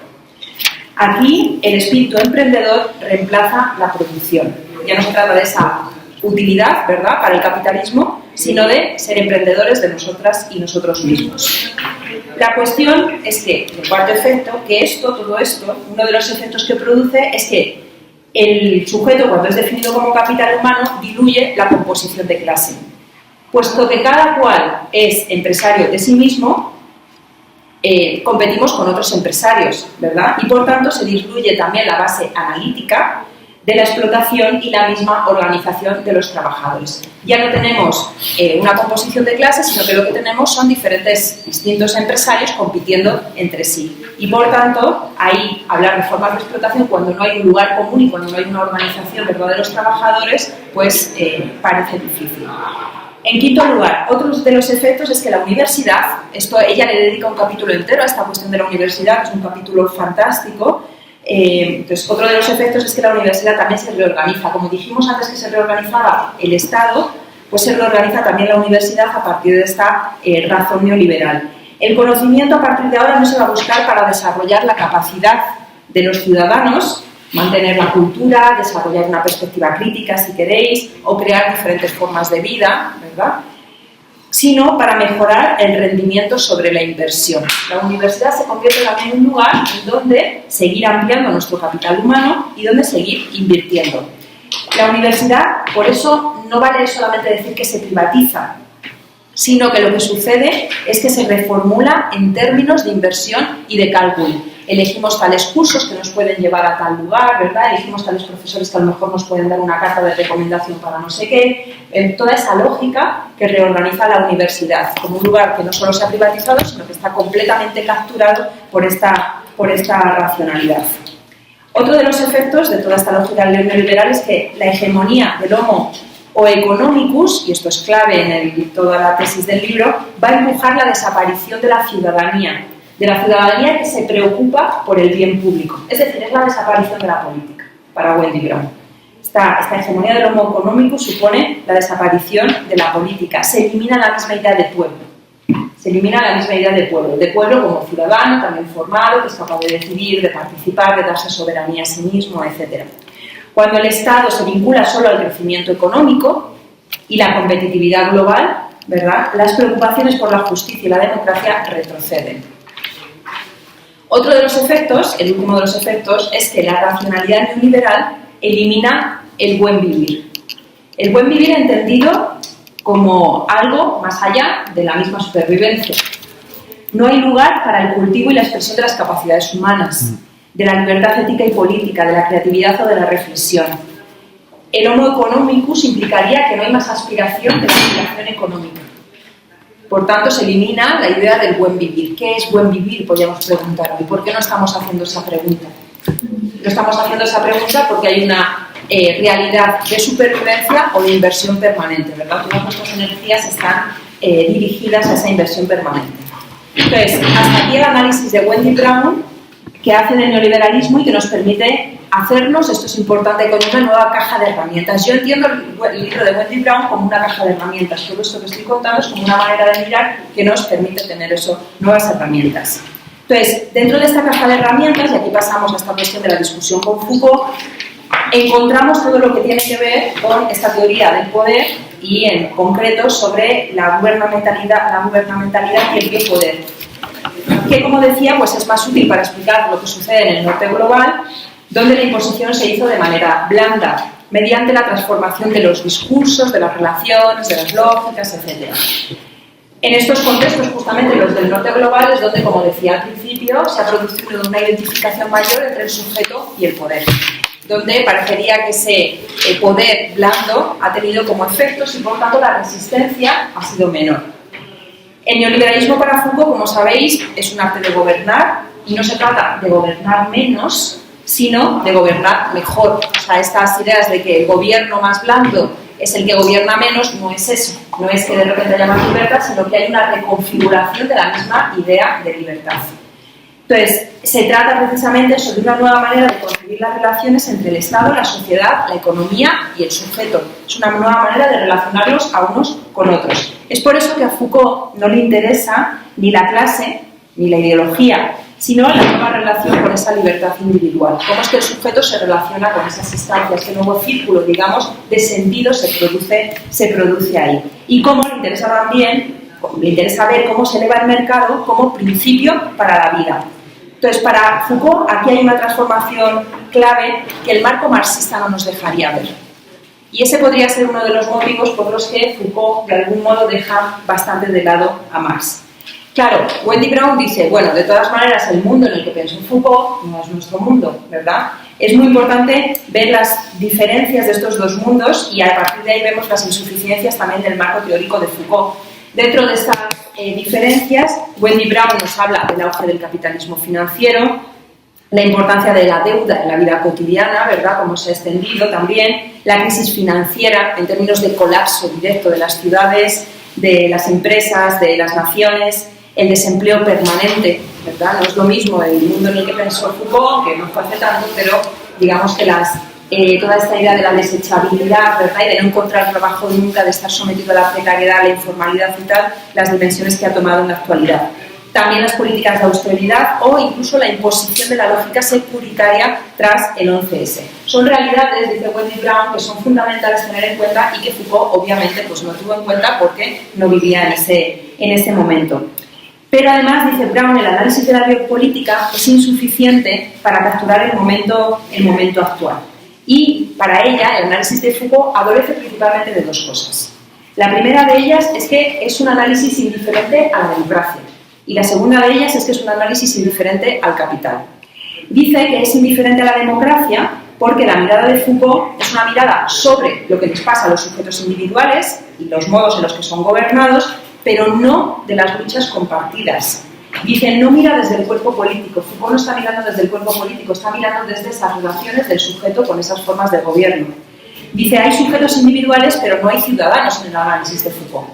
Aquí el espíritu emprendedor reemplaza la producción. Ya no se trata de esa utilidad, ¿verdad?, para el capitalismo, sino de ser emprendedores de nosotras y nosotros mismos. La cuestión es que, el cuarto efecto, que todo esto, uno de los efectos que produce es que el sujeto, cuando es definido como capital humano, diluye la composición de clase. Puesto que cada cual es empresario de sí mismo, competimos con otros empresarios, ¿verdad? Y por tanto se diluye también la base analítica de la explotación y la misma organización de los trabajadores. Ya no tenemos una composición de clases, sino que lo que tenemos son distintos empresarios compitiendo entre sí. Y por tanto, ahí hablar de formas de explotación cuando no hay un lugar común y cuando no hay una organización, ¿verdad?, de los trabajadores, pues parece difícil. En quinto lugar, otro de los efectos es que la universidad, ella le dedica un capítulo entero a esta cuestión de la universidad, que es un capítulo fantástico. Entonces, otro de los efectos es que la universidad también se reorganiza. Como dijimos antes que se reorganizaba el Estado, pues se reorganiza también la universidad a partir de esta razón neoliberal. El conocimiento a partir de ahora no se va a buscar para desarrollar la capacidad de los ciudadanos, mantener la cultura, desarrollar una perspectiva crítica, si queréis, o crear diferentes formas de vida, ¿verdad?, sino para mejorar el rendimiento sobre la inversión. La universidad se convierte también en un lugar en donde seguir ampliando nuestro capital humano y donde seguir invirtiendo. La universidad, por eso, no vale solamente decir que se privatiza, sino que lo que sucede es que se reformula en términos de inversión y de cálculo. Elegimos tales cursos que nos pueden llevar a tal lugar, ¿verdad? Elegimos tales profesores que a lo mejor nos pueden dar una carta de recomendación para no sé qué. Toda esa lógica que reorganiza la universidad como un lugar que no solo se ha privatizado, sino que está completamente capturado por esta racionalidad. Otro de los efectos de toda esta lógica neoliberal es que la hegemonía del Homo economicus, y esto es clave en toda la tesis del libro, va a empujar la desaparición de la ciudadanía que se preocupa por el bien público. Es decir, es la desaparición de la política, para Wendy Brown. Esta hegemonía del Homo economicus supone la desaparición de la política. Se elimina la misma idea de pueblo. Se elimina la misma idea de pueblo como ciudadano, también formado, que es capaz de decidir, de participar, de darse soberanía a sí mismo, etc. Cuando el Estado se vincula solo al crecimiento económico y la competitividad global, ¿verdad?, las preocupaciones por la justicia y la democracia retroceden. Otro de los efectos, el último de los efectos, es que la racionalidad neoliberal elimina el buen vivir. El buen vivir entendido como algo más allá de la misma supervivencia. No hay lugar para el cultivo y la expresión de las capacidades humanas, de la libertad ética y política, de la creatividad o de la reflexión. El Homo economicus implicaría que no hay más aspiración que la aspiración económica. Por tanto, se elimina la idea del buen vivir. ¿Qué es buen vivir?, podríamos preguntar hoy. ¿Por qué no estamos haciendo esa pregunta? No estamos haciendo esa pregunta porque hay una realidad de supervivencia o de inversión permanente, ¿verdad? Todas nuestras energías están dirigidas a esa inversión permanente. Entonces, hasta aquí el análisis de Wendy Brown, que hace del neoliberalismo y que nos permite hacernos, esto es importante, con una nueva caja de herramientas. Yo entiendo el libro de Wendy Brown como una caja de herramientas. Todo esto que estoy contando es como una manera de mirar que nos permite tener nuevas herramientas. Entonces, dentro de esta caja de herramientas, y aquí pasamos a esta cuestión de la discusión con Foucault, encontramos todo lo que tiene que ver con esta teoría del poder y, en concreto, sobre la gubernamentalidad y el biopoder, que, como decía, pues es más útil para explicar lo que sucede en el norte global, donde la imposición se hizo de manera blanda, mediante la transformación de los discursos, de las relaciones, de las lógicas, etc. En estos contextos, justamente los del norte global, es donde, como decía al principio, se ha producido una identificación mayor entre el sujeto y el poder, donde parecería que ese poder blando ha tenido como efectos y, por tanto, la resistencia ha sido menor. El neoliberalismo para Foucault, como sabéis, es un arte de gobernar, y no se trata de gobernar menos, sino de gobernar mejor. O sea, estas ideas de que el gobierno más blando es el que gobierna menos, no es eso. No es que de repente haya más libertad, sino que hay una reconfiguración de la misma idea de libertad. Entonces, se trata precisamente sobre una nueva manera de concebir las relaciones entre el Estado, la sociedad, la economía y el sujeto. Es una nueva manera de relacionarlos a unos con otros. Es por eso que a Foucault no le interesa ni la clase ni la ideología, sino la nueva relación con esa libertad individual. Cómo es que el sujeto se relaciona con esas instancias, qué nuevo círculo, digamos, de sentido se produce ahí. Y cómo le interesa también, le interesa ver cómo se eleva el mercado como principio para la vida. Entonces, para Foucault, aquí hay una transformación clave que el marco marxista no nos dejaría ver. Y ese podría ser uno de los motivos por los que Foucault, de algún modo, deja bastante de lado a Marx. Claro, Wendy Brown dice, bueno, de todas maneras, el mundo en el que pensó Foucault no es nuestro mundo, ¿verdad? Es muy importante ver las diferencias de estos dos mundos y a partir de ahí vemos las insuficiencias también del marco teórico de Foucault. Dentro de estas diferencias, Wendy Brown nos habla del auge del capitalismo financiero, la importancia de la deuda en la vida cotidiana, ¿verdad?, como se ha extendido también, la crisis financiera en términos de colapso directo de las ciudades, de las empresas, de las naciones, el desempleo permanente, ¿verdad? No es lo mismo el mundo en el que pensó Foucault, que no fue hace tanto, pero digamos que toda esta idea de la desechabilidad, ¿verdad?, y de no encontrar trabajo nunca, de estar sometido a la precariedad, a la informalidad y tal, las dimensiones que ha tomado en la actualidad. También las políticas de austeridad o incluso la imposición de la lógica securitaria tras el 11S. Son realidades, dice Wendy Brown, que son fundamentales tener en cuenta y que Foucault obviamente pues, no tuvo en cuenta porque no vivía en ese momento. Pero además, dice Brown, el análisis de la biopolítica es insuficiente para capturar el momento actual. Y para ella, el análisis de Foucault adolece principalmente de dos cosas. La primera de ellas es que es un análisis indiferente a la democracia. Y la segunda de ellas es que es un análisis indiferente al capital. Dice que es indiferente a la democracia porque la mirada de Foucault es una mirada sobre lo que les pasa a los sujetos individuales y los modos en los que son gobernados, pero no de las luchas compartidas. Dice, no mira desde el cuerpo político. Foucault no está mirando desde el cuerpo político, está mirando desde esas relaciones del sujeto con esas formas de gobierno. Dice, hay sujetos individuales, pero no hay ciudadanos en el análisis de Foucault.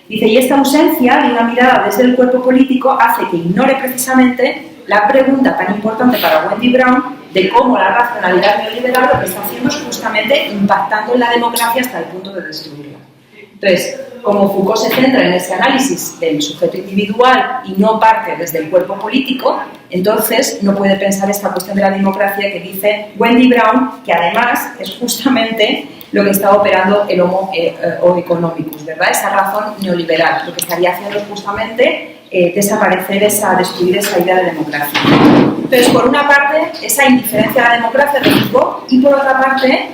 Dice, y esta ausencia de una mirada desde el cuerpo político hace que ignore precisamente la pregunta tan importante para Wendy Brown de cómo la racionalidad neoliberal lo que está haciendo es justamente impactando en la democracia hasta el punto de destruirla. Entonces, como Foucault se centra en ese análisis del sujeto individual y no parte desde el cuerpo político, entonces no puede pensar esta cuestión de la democracia que dice Wendy Brown, que además es justamente lo que está operando el Homo economicus, ¿verdad? Esa razón neoliberal, lo que estaría haciendo es justamente destruir esa idea de democracia. Entonces, por una parte, esa indiferencia a la democracia de Foucault y por otra parte,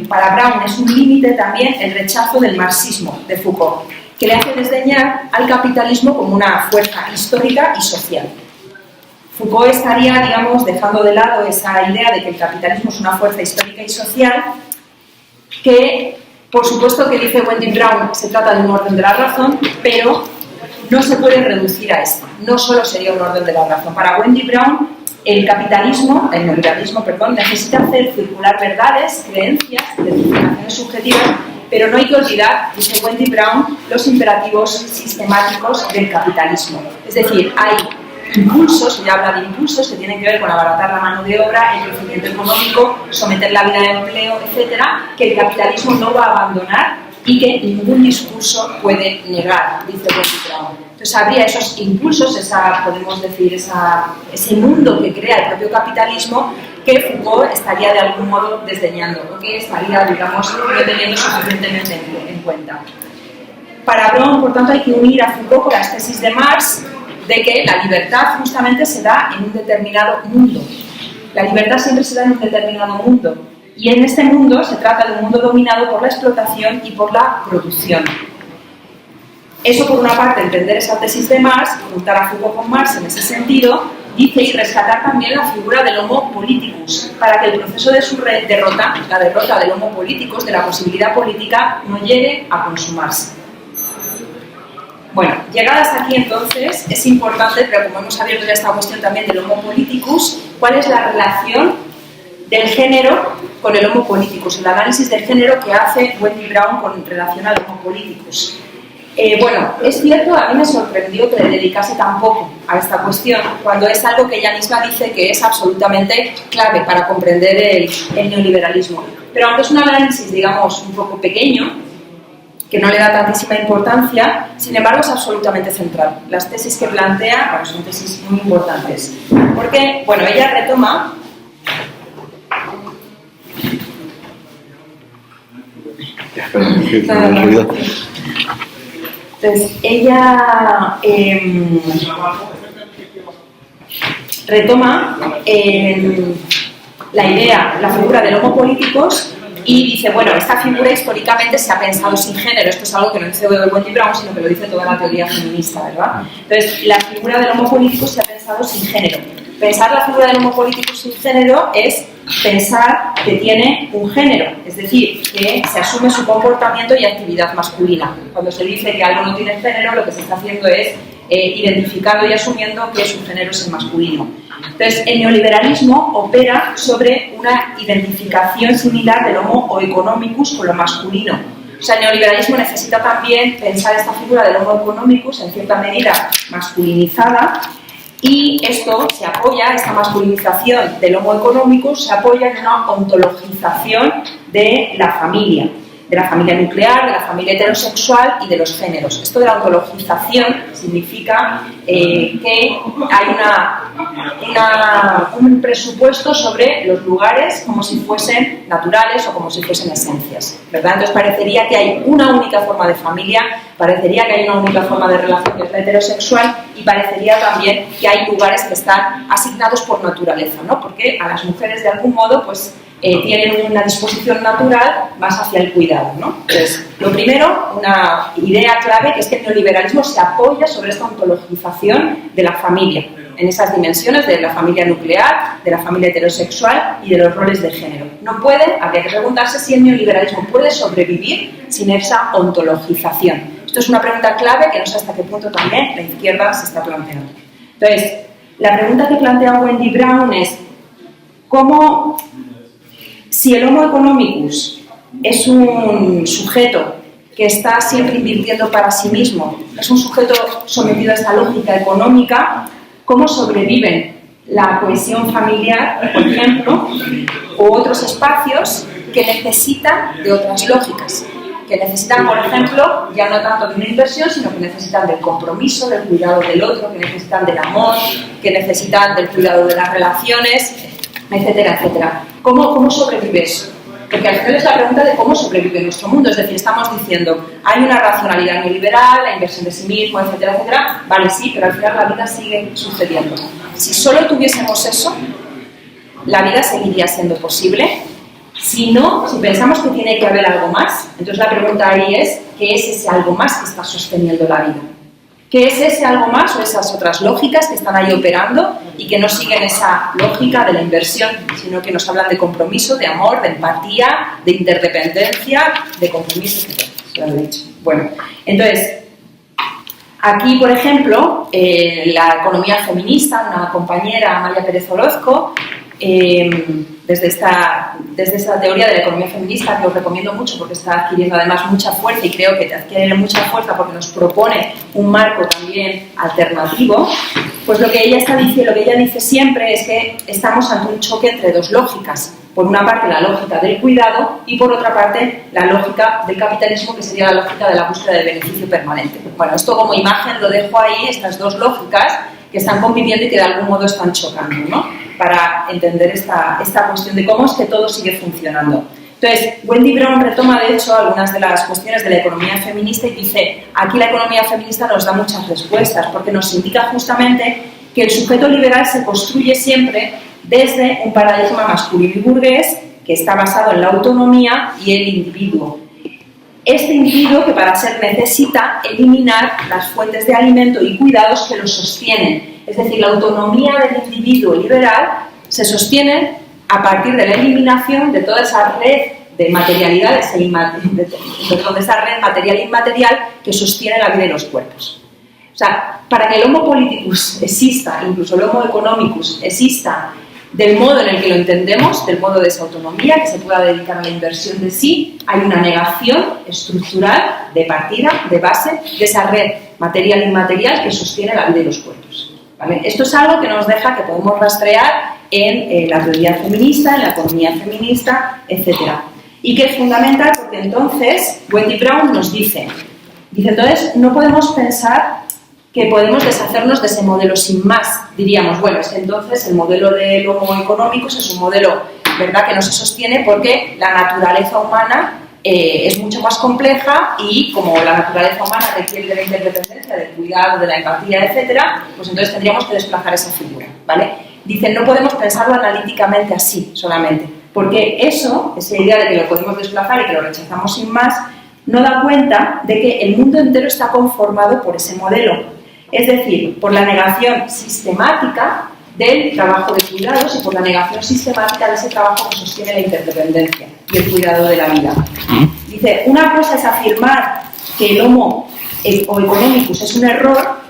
para Brown es un límite también el rechazo del marxismo de Foucault, que le hace desdeñar al capitalismo como una fuerza histórica y social. Foucault estaría, digamos, dejando de lado esa idea de que el capitalismo es una fuerza histórica y social, que, por supuesto que dice Wendy Brown, se trata de un orden de la razón, pero no se puede reducir a esto. No solo sería un orden de la razón. Para Wendy Brown, el neoliberalismo, necesita hacer circular verdades, creencias, determinaciones subjetivas, pero no hay que olvidar, dice Wendy Brown, los imperativos sistemáticos del capitalismo. Es decir, hay impulsos, ella habla de impulsos que tienen que ver con abaratar la mano de obra, el crecimiento económico, someter la vida al empleo, etcétera, que el capitalismo no va a abandonar y que ningún discurso puede negar, dice Wendy Brown. Entonces habría esos impulsos, podemos decir, ese mundo que crea el propio capitalismo que Foucault estaría de algún modo desdeñando, o que estaría, digamos, no teniendo suficientemente en cuenta. Para Brown, por tanto, hay que unir a Foucault con las tesis de Marx de que la libertad justamente se da en un determinado mundo. La libertad siempre se da en un determinado mundo. Y en este mundo se trata de un mundo dominado por la explotación y por la producción. Eso, por una parte, entender esa tesis de Marx, juntar a Foucault con Marx en ese sentido, dice, y rescatar también la figura del homo politicus, para que el proceso de su derrota, la derrota del homo politicus, de la posibilidad política, no llegue a consumarse. Bueno, llegadas aquí entonces, es importante, pero como hemos abierto ya esta cuestión también del homo politicus, cuál es la relación del género con el Homo politicus, el análisis del género que hace Wendy Brown con relación al Homo politicus. Bueno, es cierto, a mí me sorprendió que le dedicase tan poco a esta cuestión, cuando es algo que ella misma dice que es absolutamente clave para comprender el neoliberalismo. Pero aunque es un análisis, digamos, un poco pequeño, que no le da tantísima importancia, sin embargo es absolutamente central. Las tesis que plantea, bueno, son tesis muy importantes. Porque, bueno, ella retoma... Entonces, ella retoma la idea, la figura del Homo politicus y dice, bueno, esta figura históricamente se ha pensado sin género. Esto es algo que no dice Wendy Brown, sino que lo dice toda la teoría feminista, ¿verdad? Entonces, la figura del Homo politicus se ha pensado sin género. Pensar la figura del Homo politicus sin género es pensar que tiene un género, es decir, que se asume su comportamiento y actividad masculina. Cuando se dice que algo no tiene género, lo que se está haciendo es identificando y asumiendo que su género es el masculino. Entonces, el neoliberalismo opera sobre una identificación similar del Homo economicus con lo masculino. O sea, el neoliberalismo necesita también pensar esta figura del Homo economicus en cierta medida masculinizada. Y esto se apoya, esta masculinización del Homo economicus se apoya en una ontologización de la familia nuclear, de la familia heterosexual y de los géneros. Esto de la ontologización significa que hay un presupuesto sobre los lugares como si fuesen naturales o como si fuesen esencias, ¿verdad? Entonces parecería que hay una única forma de familia, parecería que hay una única forma de relación que es la heterosexual y parecería también que hay lugares que están asignados por naturaleza, ¿no? Porque a las mujeres de algún modo pues tienen una disposición natural más hacia el cuidado, ¿no? Entonces, lo primero, una idea clave, que es que el neoliberalismo se apoya sobre esta ontologización de la familia, en esas dimensiones de la familia nuclear, de la familia heterosexual y de los roles de género. No puede, habría que preguntarse si el neoliberalismo puede sobrevivir sin esa ontologización. Esto es una pregunta clave que no sé hasta qué punto también la izquierda se está planteando. Entonces, la pregunta que plantea Wendy Brown es ¿cómo, si el Homo economicus es un sujeto que está siempre invirtiendo para sí mismo, es un sujeto sometido a esta lógica económica, cómo sobreviven la cohesión familiar, por ejemplo, u otros espacios que necesitan de otras lógicas, que necesitan, por ejemplo, ya no tanto de una inversión, sino que necesitan del compromiso, del cuidado del otro, que necesitan del amor, que necesitan del cuidado de las relaciones, etcétera, etcétera. ¿Cómo sobrevive eso? Porque al final es la pregunta de cómo sobrevive nuestro mundo. Es decir, estamos diciendo, hay una racionalidad neoliberal, la inversión de sí mismo, etcétera, etcétera. Vale, sí, pero al final la vida sigue sucediendo. Si solo tuviésemos eso, la vida seguiría siendo posible. Si no, si pensamos que tiene que haber algo más, entonces la pregunta ahí es, ¿qué es ese algo más que está sosteniendo la vida? ¿Qué es ese algo más o esas otras lógicas que están ahí operando y que no siguen esa lógica de la inversión, sino que nos hablan de compromiso, de amor, de empatía, de interdependencia, de compromiso, etc. Bueno, entonces, aquí, por ejemplo, la economía feminista, una compañera, Amalia Pérez Orozco, desde esta teoría de la economía feminista, que os recomiendo mucho porque está adquiriendo además mucha fuerza y creo que te adquiere mucha fuerza porque nos propone un marco también alternativo, pues lo que ella dice siempre es que estamos ante un choque entre dos lógicas. Por una parte la lógica del cuidado y por otra parte la lógica del capitalismo, que sería la lógica de la búsqueda de beneficio permanente. Bueno, esto como imagen lo dejo ahí, estas dos lógicas que están conviviendo y que de algún modo están chocando, ¿no? Para entender esta cuestión de cómo es que todo sigue funcionando. Entonces, Wendy Brown retoma, de hecho, algunas de las cuestiones de la economía feminista y dice, aquí la economía feminista nos da muchas respuestas, porque nos indica justamente que el sujeto liberal se construye siempre desde un paradigma masculino y burgués que está basado en la autonomía y el individuo. Este individuo que para ser necesita eliminar las fuentes de alimento y cuidados que lo sostienen. Es decir, la autonomía del individuo liberal se sostiene a partir de la eliminación de toda esa red de materialidades, de esa red material e inmaterial que sostiene la vida y los cuerpos. O sea, para que el Homo politicus exista, incluso el Homo economicus exista del modo en el que lo entendemos, del modo de esa autonomía, que se pueda dedicar a la inversión de sí, hay una negación estructural de partida, de base, de esa red material e inmaterial que sostiene la vida y los cuerpos. ¿Vale? Esto es algo que nos deja, que podemos rastrear en la teoría feminista, en la economía feminista, etc. Y que es fundamental porque entonces Wendy Brown nos dice, entonces no podemos pensar que podemos deshacernos de ese modelo sin más. Diríamos, bueno, es que entonces el modelo del Homo económicos es un modelo, ¿verdad?, que no se sostiene porque la naturaleza humana es mucho más compleja y como la naturaleza humana requiere de la interdependencia, del cuidado, de la empatía, etcétera, pues entonces tendríamos que desplazar esa figura, ¿vale? Dicen, no podemos pensarlo analíticamente así solamente, porque eso, esa idea de que lo podemos desplazar y que lo rechazamos sin más, no da cuenta de que el mundo entero está conformado por ese modelo, es decir, por la negación sistemática del trabajo de cuidados y por la negación sistemática de ese trabajo que sostiene la interdependencia y el cuidado de la vida. Dice, una cosa es afirmar que el Homo o economicus es un error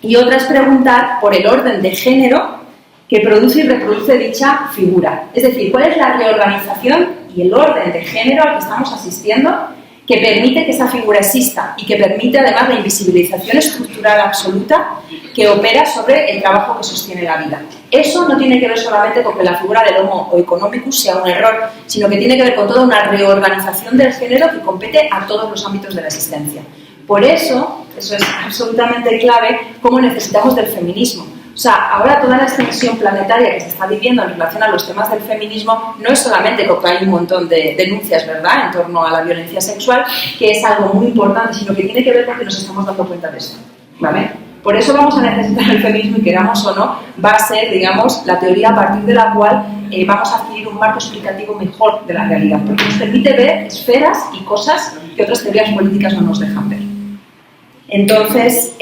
y otra es preguntar por el orden de género que produce y reproduce dicha figura. Es decir, ¿cuál es la reorganización y el orden de género al que estamos asistiendo que permite que esa figura exista y que permite además la invisibilización estructural absoluta que opera sobre el trabajo que sostiene la vida? Eso no tiene que ver solamente con que la figura del Homo economicus sea un error, sino que tiene que ver con toda una reorganización del género que compete a todos los ámbitos de la existencia. Por eso es absolutamente clave cómo necesitamos del feminismo. O sea, ahora toda la extensión planetaria que se está viviendo en relación a los temas del feminismo no es solamente porque hay un montón de denuncias, ¿verdad?, en torno a la violencia sexual, que es algo muy importante, sino que tiene que ver con que nos estamos dando cuenta de esto, ¿vale? Por eso vamos a necesitar el feminismo y queramos o no, va a ser, digamos, la teoría a partir de la cual vamos a adquirir un marco explicativo mejor de la realidad, porque nos permite ver esferas y cosas que otras teorías políticas no nos dejan ver. Entonces,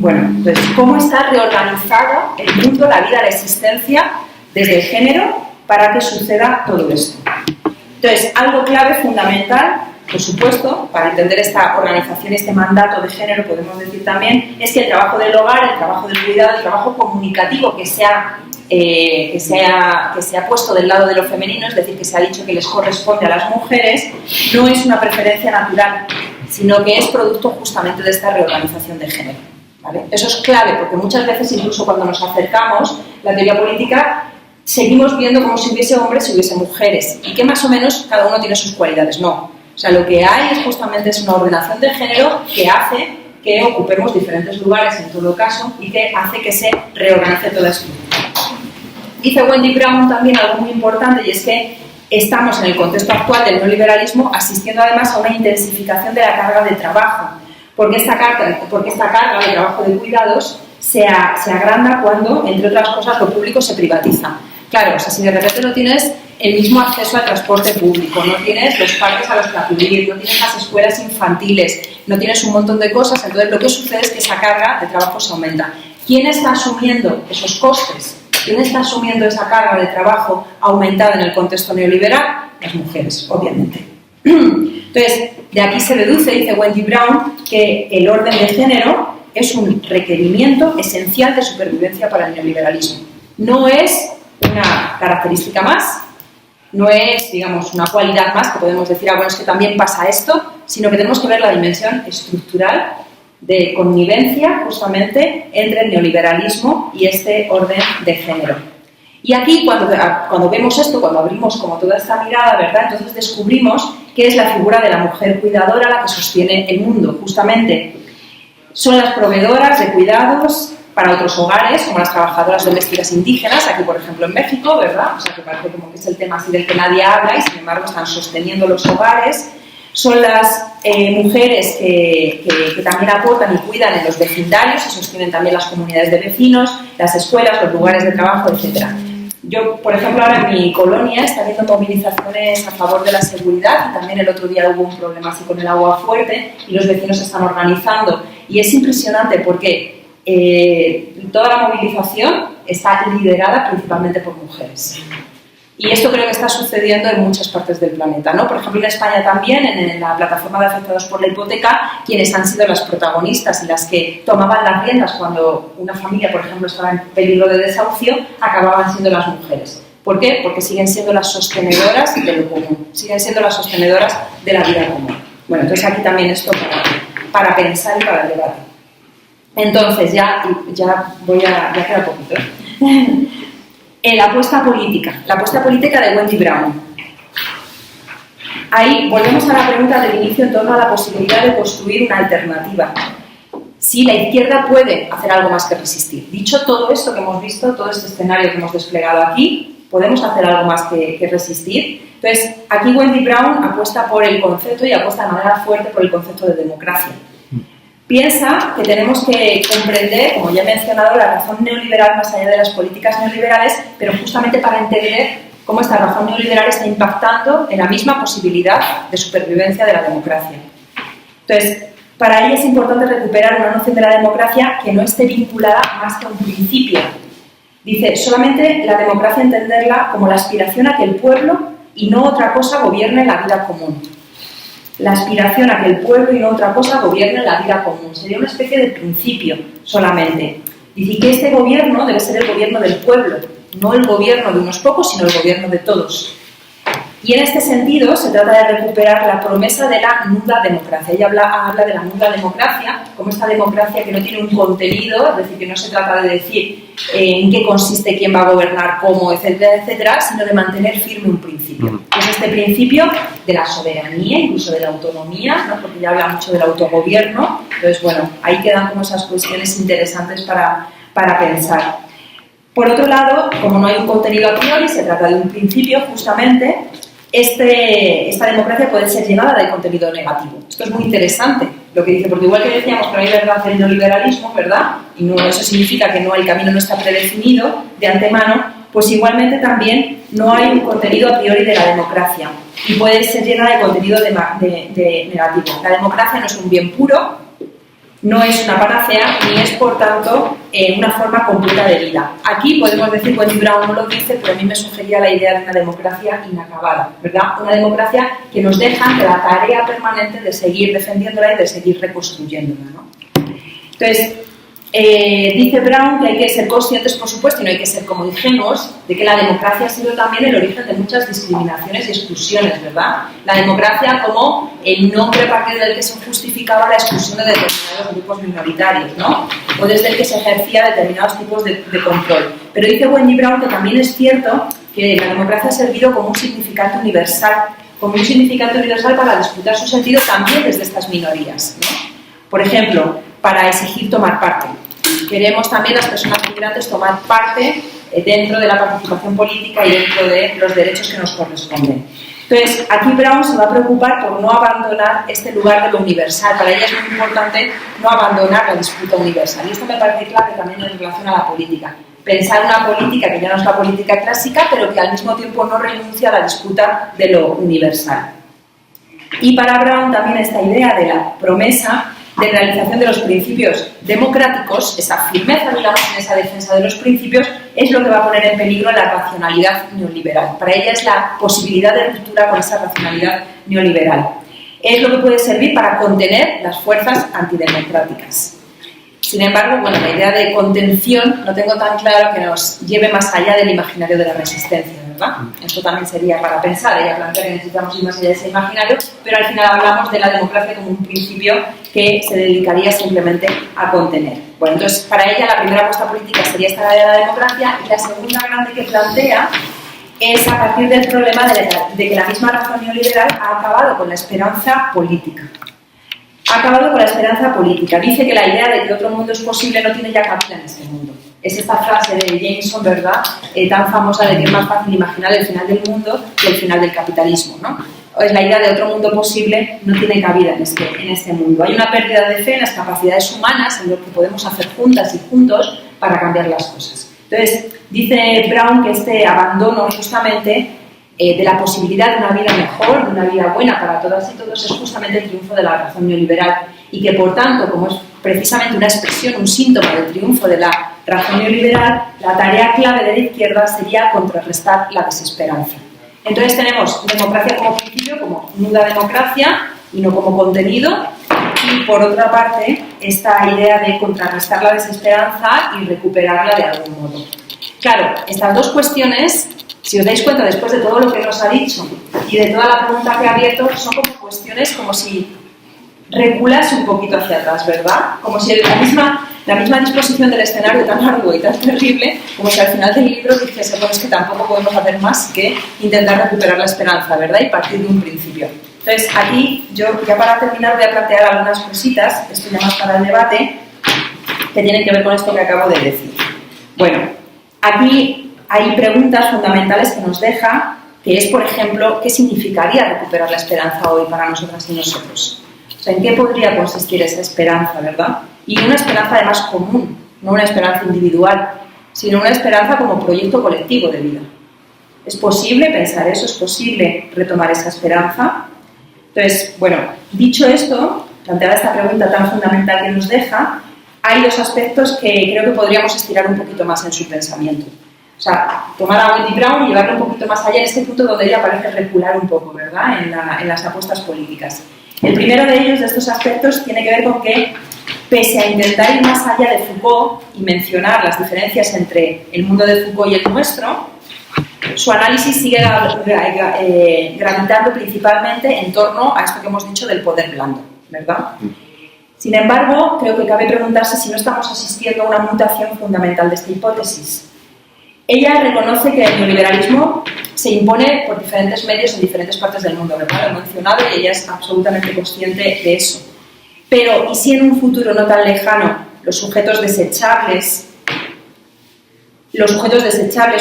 pues, ¿cómo está reorganizado el mundo, la vida, la existencia desde el género para que suceda todo esto? Entonces, algo clave, fundamental, por supuesto, para entender esta organización, este mandato de género, podemos decir también, es que el trabajo del hogar, el trabajo del cuidado, el trabajo comunicativo que se ha puesto del lado de lo femenino, es decir, que se ha dicho que les corresponde a las mujeres, no es una preferencia natural, sino que es producto justamente de esta reorganización de género, ¿vale? Eso es clave, porque muchas veces, incluso cuando nos acercamos, la teoría política, seguimos viendo como si hubiese hombres y hubiese mujeres, y que más o menos cada uno tiene sus cualidades. No. O sea, lo que hay es justamente una ordenación de género que hace que ocupemos diferentes lugares en todo caso y que hace que se reorganice toda esto. Dice Wendy Brown también algo muy importante, y es que estamos en el contexto actual del neoliberalismo asistiendo además a una intensificación de la carga de trabajo, porque esta carga de trabajo de cuidados se agranda cuando, entre otras cosas, lo público se privatiza. Claro, o sea, si de repente no tienes el mismo acceso al transporte público, no tienes los parques a los que acudir, no tienes las escuelas infantiles, no tienes un montón de cosas, entonces lo que sucede es que esa carga de trabajo se aumenta. ¿Quién está asumiendo esos costes? ¿Quién está asumiendo esa carga de trabajo aumentada en el contexto neoliberal? Las mujeres, obviamente. Entonces, de aquí se deduce, dice Wendy Brown, que el orden de género es un requerimiento esencial de supervivencia para el neoliberalismo. No es una característica más, no es, digamos, una cualidad más que podemos decir, bueno, es que también pasa esto, sino que tenemos que ver la dimensión estructural de connivencia justamente entre el neoliberalismo y este orden de género. Y aquí, cuando vemos esto, cuando abrimos como toda esta mirada, ¿verdad?, entonces descubrimos que es la figura de la mujer cuidadora la que sostiene el mundo, justamente. Son las proveedoras de cuidados para otros hogares, como las trabajadoras domésticas indígenas, aquí por ejemplo en México, ¿verdad? O sea, que parece como que es el tema así del que nadie habla y sin embargo están sosteniendo los hogares. Son las mujeres que también aportan y cuidan en los vecindarios y sostienen también las comunidades de vecinos, las escuelas, los lugares de trabajo, etc. Yo, por ejemplo, ahora en mi colonia está habiendo movilizaciones a favor de la seguridad y también el otro día hubo un problema así con el agua fuerte y los vecinos se están organizando. Y es impresionante porque toda la movilización está liderada principalmente por mujeres. Y esto creo que está sucediendo en muchas partes del planeta, ¿no? Por ejemplo, en España también, en la plataforma de afectados por la hipoteca, quienes han sido las protagonistas y las que tomaban las riendas cuando una familia, por ejemplo, estaba en peligro de desahucio, acababan siendo las mujeres. ¿Por qué? Porque siguen siendo las sostenedoras de lo común, siguen siendo las sostenedoras de la vida común. Bueno, entonces aquí también esto para pensar y para debatir. Entonces, ya queda poquito. La apuesta política de Wendy Brown. Ahí volvemos a la pregunta del inicio en torno a la posibilidad de construir una alternativa. Si la izquierda puede hacer algo más que resistir. Dicho todo esto que hemos visto, todo este escenario que hemos desplegado aquí, ¿podemos hacer algo más que resistir? Entonces, aquí Wendy Brown apuesta por el concepto y apuesta de manera fuerte por el concepto de democracia. Piensa que tenemos que comprender, como ya he mencionado, la razón neoliberal más allá de las políticas neoliberales, pero justamente para entender cómo esta razón neoliberal está impactando en la misma posibilidad de supervivencia de la democracia. Entonces, para ella es importante recuperar una noción de la democracia que no esté vinculada más que a un principio. Dice, solamente la democracia entenderla como la aspiración a que el pueblo y no otra cosa gobierne la vida común. La aspiración a que el pueblo y no otra cosa gobierne la vida común. Sería una especie de principio solamente. Dice que este gobierno debe ser el gobierno del pueblo, no el gobierno de unos pocos, sino el gobierno de todos. Y en este sentido se trata de recuperar la promesa de la nuda democracia. Ella habla de la nuda democracia como esta democracia que no tiene un contenido, es decir, que no se trata de decir en qué consiste quién va a gobernar, cómo, etcétera, etcétera, sino de mantener firme un principio. Es este principio de la soberanía, incluso de la autonomía, ¿no? Porque ella habla mucho del autogobierno. Entonces, bueno, ahí quedan como esas cuestiones interesantes para pensar. Por otro lado, como no hay un contenido a priori, se trata de un principio, justamente, esta democracia puede ser llenada de contenido negativo. Esto es muy interesante, lo que dice, porque igual que decíamos que no hay verdad del neoliberalismo, ¿verdad? Y no, eso significa que el camino no está predefinido de antemano, pues igualmente también no hay un contenido a priori de la democracia y puede ser llena de contenido negativo. La democracia no es un bien puro, no es una panacea ni es, por tanto, una forma completa de vida. Aquí podemos decir, Wendy Brown no lo dice, pero a mí me sugería la idea de una democracia inacabada, ¿verdad? Una democracia que nos deja de la tarea permanente de seguir defendiéndola y de seguir reconstruyéndola, ¿no? Entonces, dice Brown que hay que ser conscientes, por supuesto, y no hay que ser como ingenuos, de que la democracia ha sido también el origen de muchas discriminaciones y exclusiones, ¿verdad? La democracia como el nombre a partir del que se justificaba la exclusión de determinados grupos minoritarios, ¿no? O desde el que se ejercía determinados tipos de control. Pero dice Wendy Brown que también es cierto que la democracia ha servido como un significante universal para disputar su sentido también desde estas minorías, ¿no? Por ejemplo, para exigir tomar parte. Queremos también las personas migrantes tomar parte dentro de la participación política y dentro de los derechos que nos corresponden. Entonces, aquí Brown se va a preocupar por no abandonar este lugar de lo universal. Para ella es muy importante no abandonar la disputa universal. Y esto me parece clave también en relación a la política. Pensar una política que ya no es la política clásica, pero que al mismo tiempo no renuncia a la disputa de lo universal. Y para Brown también esta idea de la promesa de realización de los principios democráticos, esa firmeza, digamos, en esa defensa de los principios, es lo que va a poner en peligro la racionalidad neoliberal. Para ella es la posibilidad de ruptura con esa racionalidad neoliberal. Es lo que puede servir para contener las fuerzas antidemocráticas. Sin embargo, bueno, la idea de contención no tengo tan claro que nos lleve más allá del imaginario de la resistencia, ¿verdad? Esto también sería para pensar. Ella plantea que necesitamos ir más allá de ese imaginario, pero al final hablamos de la democracia como un principio que se dedicaría simplemente a contener. Bueno, entonces para ella la primera apuesta política sería esta de la democracia, y la segunda grande que plantea es a partir del problema de que la misma razón neoliberal ha acabado con la esperanza política. Ha acabado con la esperanza política. Dice que la idea de que otro mundo es posible no tiene ya cabida en este mundo. Es esta frase de Jameson, ¿verdad? Tan famosa de que es más fácil imaginar el final del mundo que el final del capitalismo, ¿no? La idea de otro mundo posible no tiene cabida en este mundo. Hay una pérdida de fe en las capacidades humanas, en lo que podemos hacer juntas y juntos para cambiar las cosas. Entonces, dice Brown que este abandono justamente de la posibilidad de una vida mejor, de una vida buena para todas y todos, es justamente el triunfo de la razón neoliberal, y que por tanto, como es precisamente una expresión, un síntoma del triunfo de la razón neoliberal, la tarea clave de la izquierda sería contrarrestar la desesperanza. Entonces tenemos democracia como principio, como nuda democracia y no como contenido, y por otra parte esta idea de contrarrestar la desesperanza y recuperarla de algún modo. Claro, estas dos cuestiones, si os dais cuenta después de todo lo que nos ha dicho y de toda la pregunta que ha abierto, son como cuestiones como si reculas un poquito hacia atrás, ¿verdad? Como si la misma disposición del escenario tan arduo y tan terrible, como si al final del libro dijese, bueno, es que tampoco podemos hacer más que intentar recuperar la esperanza, ¿verdad? Y partir de un principio. Entonces, aquí yo ya para terminar voy a plantear algunas cositas, esto ya más para el debate, que tienen que ver con esto que acabo de decir. Bueno, aquí hay preguntas fundamentales que nos deja, que es, por ejemplo, ¿qué significaría recuperar la esperanza hoy para nosotras y nosotros? O sea, ¿en qué podría consistir esa esperanza, verdad? Y una esperanza además común, no una esperanza individual, sino una esperanza como proyecto colectivo de vida. ¿Es posible pensar eso? ¿Es posible retomar esa esperanza? Entonces, bueno, dicho esto, planteada esta pregunta tan fundamental que nos deja, hay dos aspectos que creo que podríamos estirar un poquito más en su pensamiento. O sea, tomar a Wendy Brown y llevarlo un poquito más allá en este punto donde ella parece recular un poco, ¿verdad?, en las apuestas políticas. El primero de ellos, de estos aspectos, tiene que ver con que, pese a intentar ir más allá de Foucault y mencionar las diferencias entre el mundo de Foucault y el nuestro, su análisis sigue gravitando principalmente en torno a esto que hemos dicho del poder blando, ¿verdad? Sin embargo, creo que cabe preguntarse si no estamos asistiendo a una mutación fundamental de esta hipótesis. Ella reconoce que el neoliberalismo se impone por diferentes medios en diferentes partes del mundo, ¿verdad? Lo he mencionado y ella es absolutamente consciente de eso. Pero, ¿y si en un futuro no tan lejano los sujetos desechables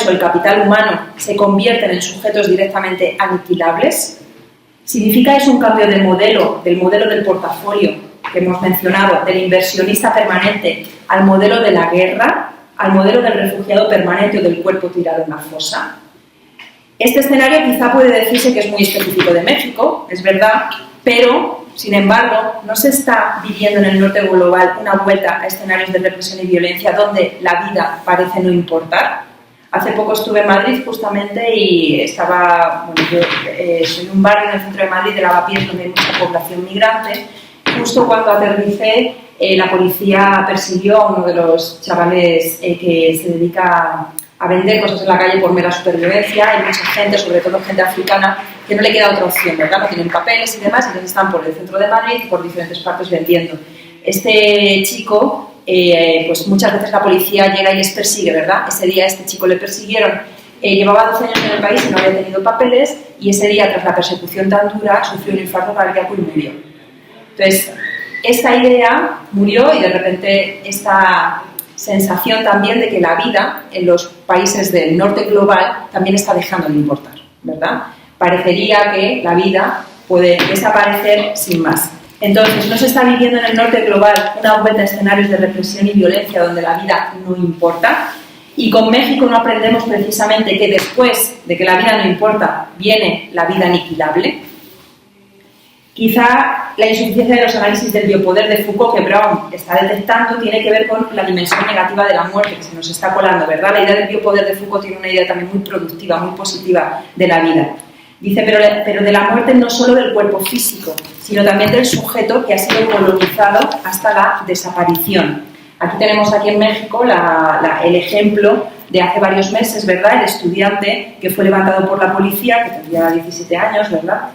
o el capital humano se convierten en sujetos directamente aniquilables? ¿Significa eso un cambio de modelo, del modelo del portafolio que hemos mencionado, del inversionista permanente, al modelo de la guerra, al modelo del refugiado permanente o del cuerpo tirado en la fosa? Este escenario quizá puede decirse que es muy específico de México, es verdad, pero, sin embargo, no se está viviendo en el norte global una vuelta a escenarios de represión y violencia donde la vida parece no importar. Hace poco estuve en Madrid justamente y estaba, bueno, yo soy en un barrio en el centro de Madrid de Lavapiés donde hay mucha población migrante. Justo cuando aterricé, la policía persiguió a uno de los chavales que se dedica a vender cosas en la calle por mera supervivencia. Hay mucha gente, sobre todo gente africana, que no le queda otra opción, ¿verdad? No tienen papeles y demás, entonces están por el centro de Madrid y por diferentes partes vendiendo. Este chico, pues muchas veces la policía llega y les persigue, ¿verdad? Ese día a este chico le persiguieron, llevaba 12 años en el país y no había tenido papeles, y ese día, tras la persecución tan dura, sufrió un infarto cardíaco y murió. Entonces, esta idea murió y de repente esta sensación también de que la vida en los países del norte global también está dejando de importar, ¿verdad? Parecería que la vida puede desaparecer sin más. Entonces, no se está viviendo en el norte global una vuelta a escenarios de represión y violencia donde la vida no importa, y con México no aprendemos precisamente que después de que la vida no importa viene la vida aniquilable. Quizá la insuficiencia de los análisis del biopoder de Foucault que Brown está detectando tiene que ver con la dimensión negativa de la muerte que se nos está colando, ¿verdad? La idea del biopoder de Foucault tiene una idea también muy productiva, muy positiva de la vida. Dice, pero de la muerte no solo del cuerpo físico, sino también del sujeto que ha sido colonizado hasta la desaparición. Aquí tenemos aquí en México el ejemplo de hace varios meses, ¿verdad? El estudiante que fue levantado por la policía, que tendría 17 años, ¿verdad?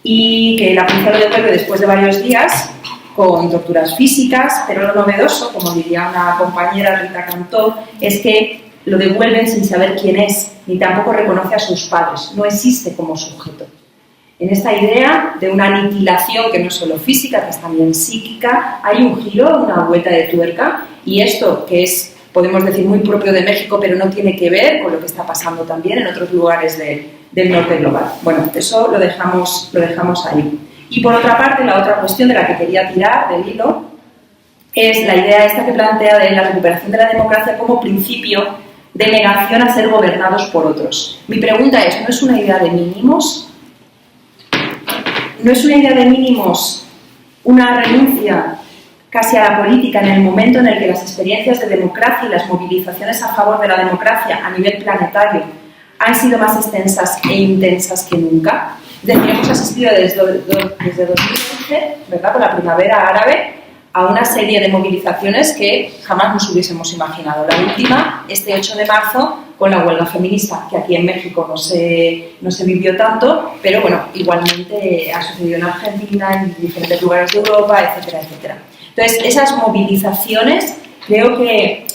Y que la policía lo devuelve después de varios días con torturas físicas, pero lo novedoso, como diría una compañera, Rita Cantó, es que lo devuelven sin saber quién es, ni tampoco reconoce a sus padres, no existe como sujeto. En esta idea de una aniquilación que no es solo física, que es también psíquica, hay un giro, una vuelta de tuerca, y esto que es, podemos decir, muy propio de México, pero no tiene que ver con lo que está pasando también en otros lugares del norte global. Bueno, eso lo dejamos ahí. Y por otra parte, la otra cuestión de la que quería tirar del hilo es la idea esta que plantea de la recuperación de la democracia como principio de negación a ser gobernados por otros. Mi pregunta es, ¿no es una idea de mínimos? ¿No es una idea de mínimos una renuncia casi a la política en el momento en el que las experiencias de democracia y las movilizaciones a favor de la democracia a nivel planetario han sido más extensas e intensas que nunca. Es decir, hemos asistido desde 2011, ¿verdad?, con la primavera árabe, a una serie de movilizaciones que jamás nos hubiésemos imaginado. La última, este 8 de marzo, con la huelga feminista, que aquí en México no se vivió tanto, pero bueno, igualmente ha sucedido en Argentina, en diferentes lugares de Europa, etcétera, etcétera. Entonces, esas movilizaciones, creo que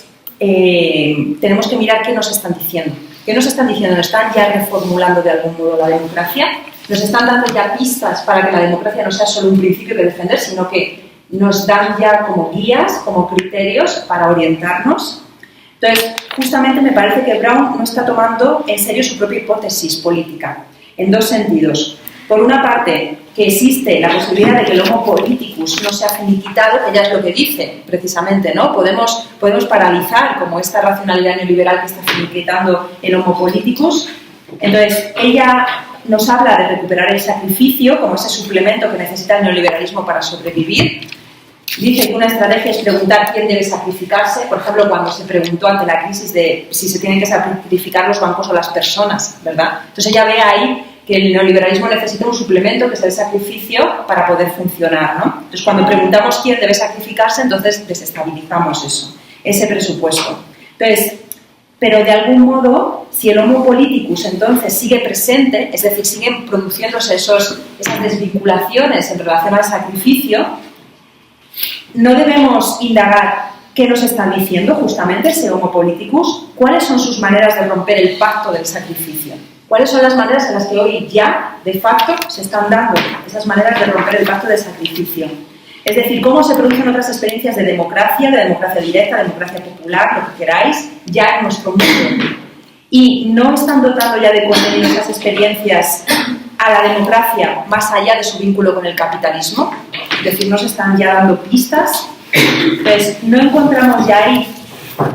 tenemos que mirar qué nos están diciendo. ¿Qué nos están diciendo? ¿Nos están ya reformulando de algún modo la democracia? ¿Nos están dando ya pistas para que la democracia no sea solo un principio que defender, sino que nos dan ya como guías, como criterios para orientarnos? Entonces, justamente me parece que Brown no está tomando en serio su propia hipótesis política, en dos sentidos. Por una parte, que existe la posibilidad de que el homo politicus no sea finiquitado, que ya es lo que dice, precisamente, ¿no? Podemos paralizar como esta racionalidad neoliberal que está finiquitando el homo politicus. Entonces, ella nos habla de recuperar el sacrificio como ese suplemento que necesita el neoliberalismo para sobrevivir. Dice que una estrategia es preguntar quién debe sacrificarse, por ejemplo, cuando se preguntó ante la crisis de si se tienen que sacrificar los bancos o las personas, ¿verdad? Entonces ella ve ahí que el neoliberalismo necesita un suplemento que es el sacrificio para poder funcionar, ¿no? Entonces cuando preguntamos quién debe sacrificarse, entonces desestabilizamos eso, ese presupuesto. Entonces, pero de algún modo, si el homo politicus entonces sigue presente, es decir, siguen produciéndose esas desvinculaciones en relación al sacrificio, no debemos indagar qué nos están diciendo justamente ese homo politicus, cuáles son sus maneras de romper el pacto del sacrificio, cuáles son las maneras en las que hoy ya, de facto, se están dando esas maneras de romper el pacto del sacrificio. Es decir, cómo se producen otras experiencias de democracia directa, democracia popular, lo que queráis, ya en nuestro mundo. Y no están dotando ya de contenido esas experiencias a la democracia más allá de su vínculo con el capitalismo. Es decir, nos están ya dando pistas. Pues no encontramos ya ahí,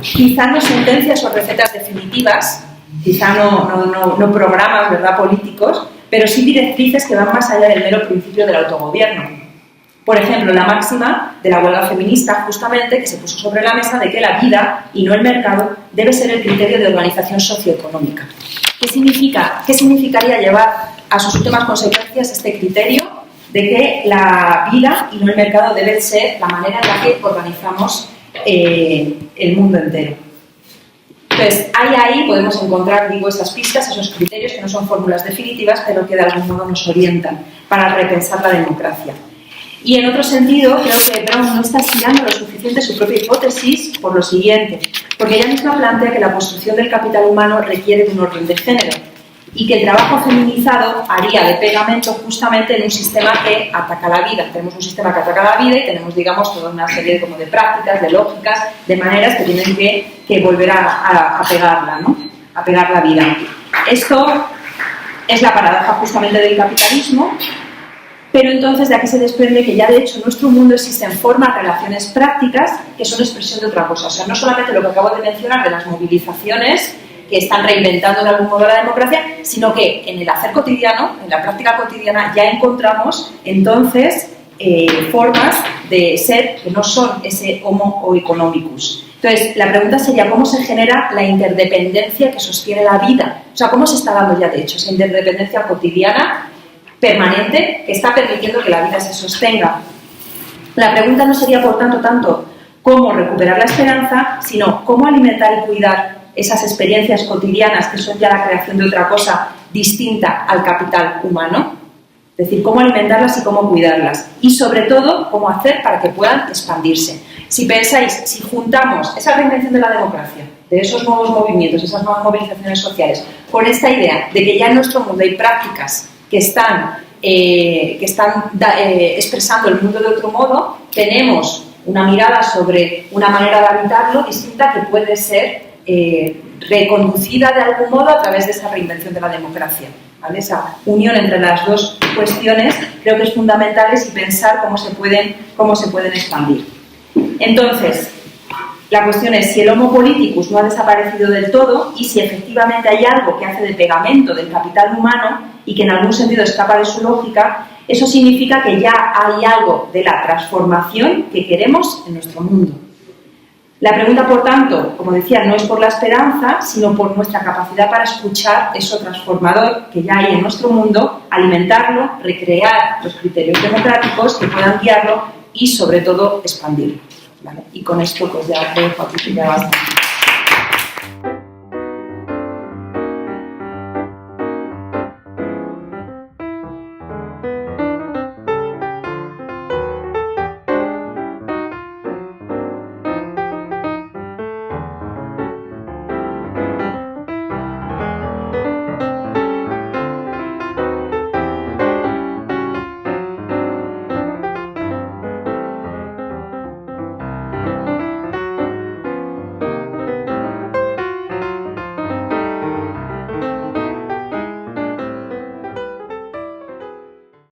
quizá no sentencias o recetas definitivas, quizá no programas, ¿verdad?, políticos, pero sí directrices que van más allá del mero principio del autogobierno. Por ejemplo, la máxima de la huelga feminista, justamente, que se puso sobre la mesa de que la vida y no el mercado debe ser el criterio de organización socioeconómica. ¿Qué significa? ¿Qué significaría llevar a sus últimas consecuencias este criterio de que la vida y no el mercado debe ser la manera en la que organizamos el mundo entero? Entonces, ahí podemos encontrar, digo, esas pistas, esos criterios que no son fórmulas definitivas, pero que de algún modo nos orientan para repensar la democracia. Y en otro sentido, creo que Brown no está estirando lo suficiente su propia hipótesis por lo siguiente, porque ella misma plantea que la construcción del capital humano requiere de un orden de género y que el trabajo feminizado haría de pegamento justamente en un sistema que ataca la vida. Tenemos un sistema que ataca la vida y tenemos, digamos, toda una serie como de prácticas, de lógicas, de maneras que tienen que volver a pegarla, ¿no? A pegar la vida. Esto es la paradoja justamente del capitalismo. Pero entonces de aquí se desprende que ya de hecho en nuestro mundo existen formas, relaciones prácticas que son expresión de otra cosa. O sea, no solamente lo que acabo de mencionar de las movilizaciones que están reinventando de algún modo la democracia, sino que en el hacer cotidiano, en la práctica cotidiana, ya encontramos entonces formas de ser que no son ese homo economicus. Entonces, la pregunta sería ¿cómo se genera la interdependencia que sostiene la vida? O sea, ¿cómo se está dando ya de hecho esa interdependencia cotidiana permanente que está permitiendo que la vida se sostenga? La pregunta no sería, por tanto cómo recuperar la esperanza, sino cómo alimentar y cuidar esas experiencias cotidianas que son ya la creación de otra cosa distinta al capital humano. Es decir, cómo alimentarlas y cómo cuidarlas. Y sobre todo, cómo hacer para que puedan expandirse. Si pensáis, si juntamos esa reinvención de la democracia, de esos nuevos movimientos, esas nuevas movilizaciones sociales, con esta idea de que ya en nuestro mundo hay prácticas que están expresando el mundo de otro modo, tenemos una mirada sobre una manera de habitarlo distinta que puede ser reconducida de algún modo a través de esa reinvención de la democracia, ¿vale? Esa unión entre las dos cuestiones creo que es fundamental y pensar cómo se pueden expandir. Entonces, la cuestión es si el homo politicus no ha desaparecido del todo y si efectivamente hay algo que hace de pegamento del capital humano y que en algún sentido escapa de su lógica, eso significa que ya hay algo de la transformación que queremos en nuestro mundo. La pregunta, por tanto, como decía, no es por la esperanza, sino por nuestra capacidad para escuchar eso transformador que ya hay en nuestro mundo, alimentarlo, recrear los criterios democráticos que puedan guiarlo y, sobre todo, expandirlo. ¿Vale? Y con esto, pues ya dejo aquí, que ya basta.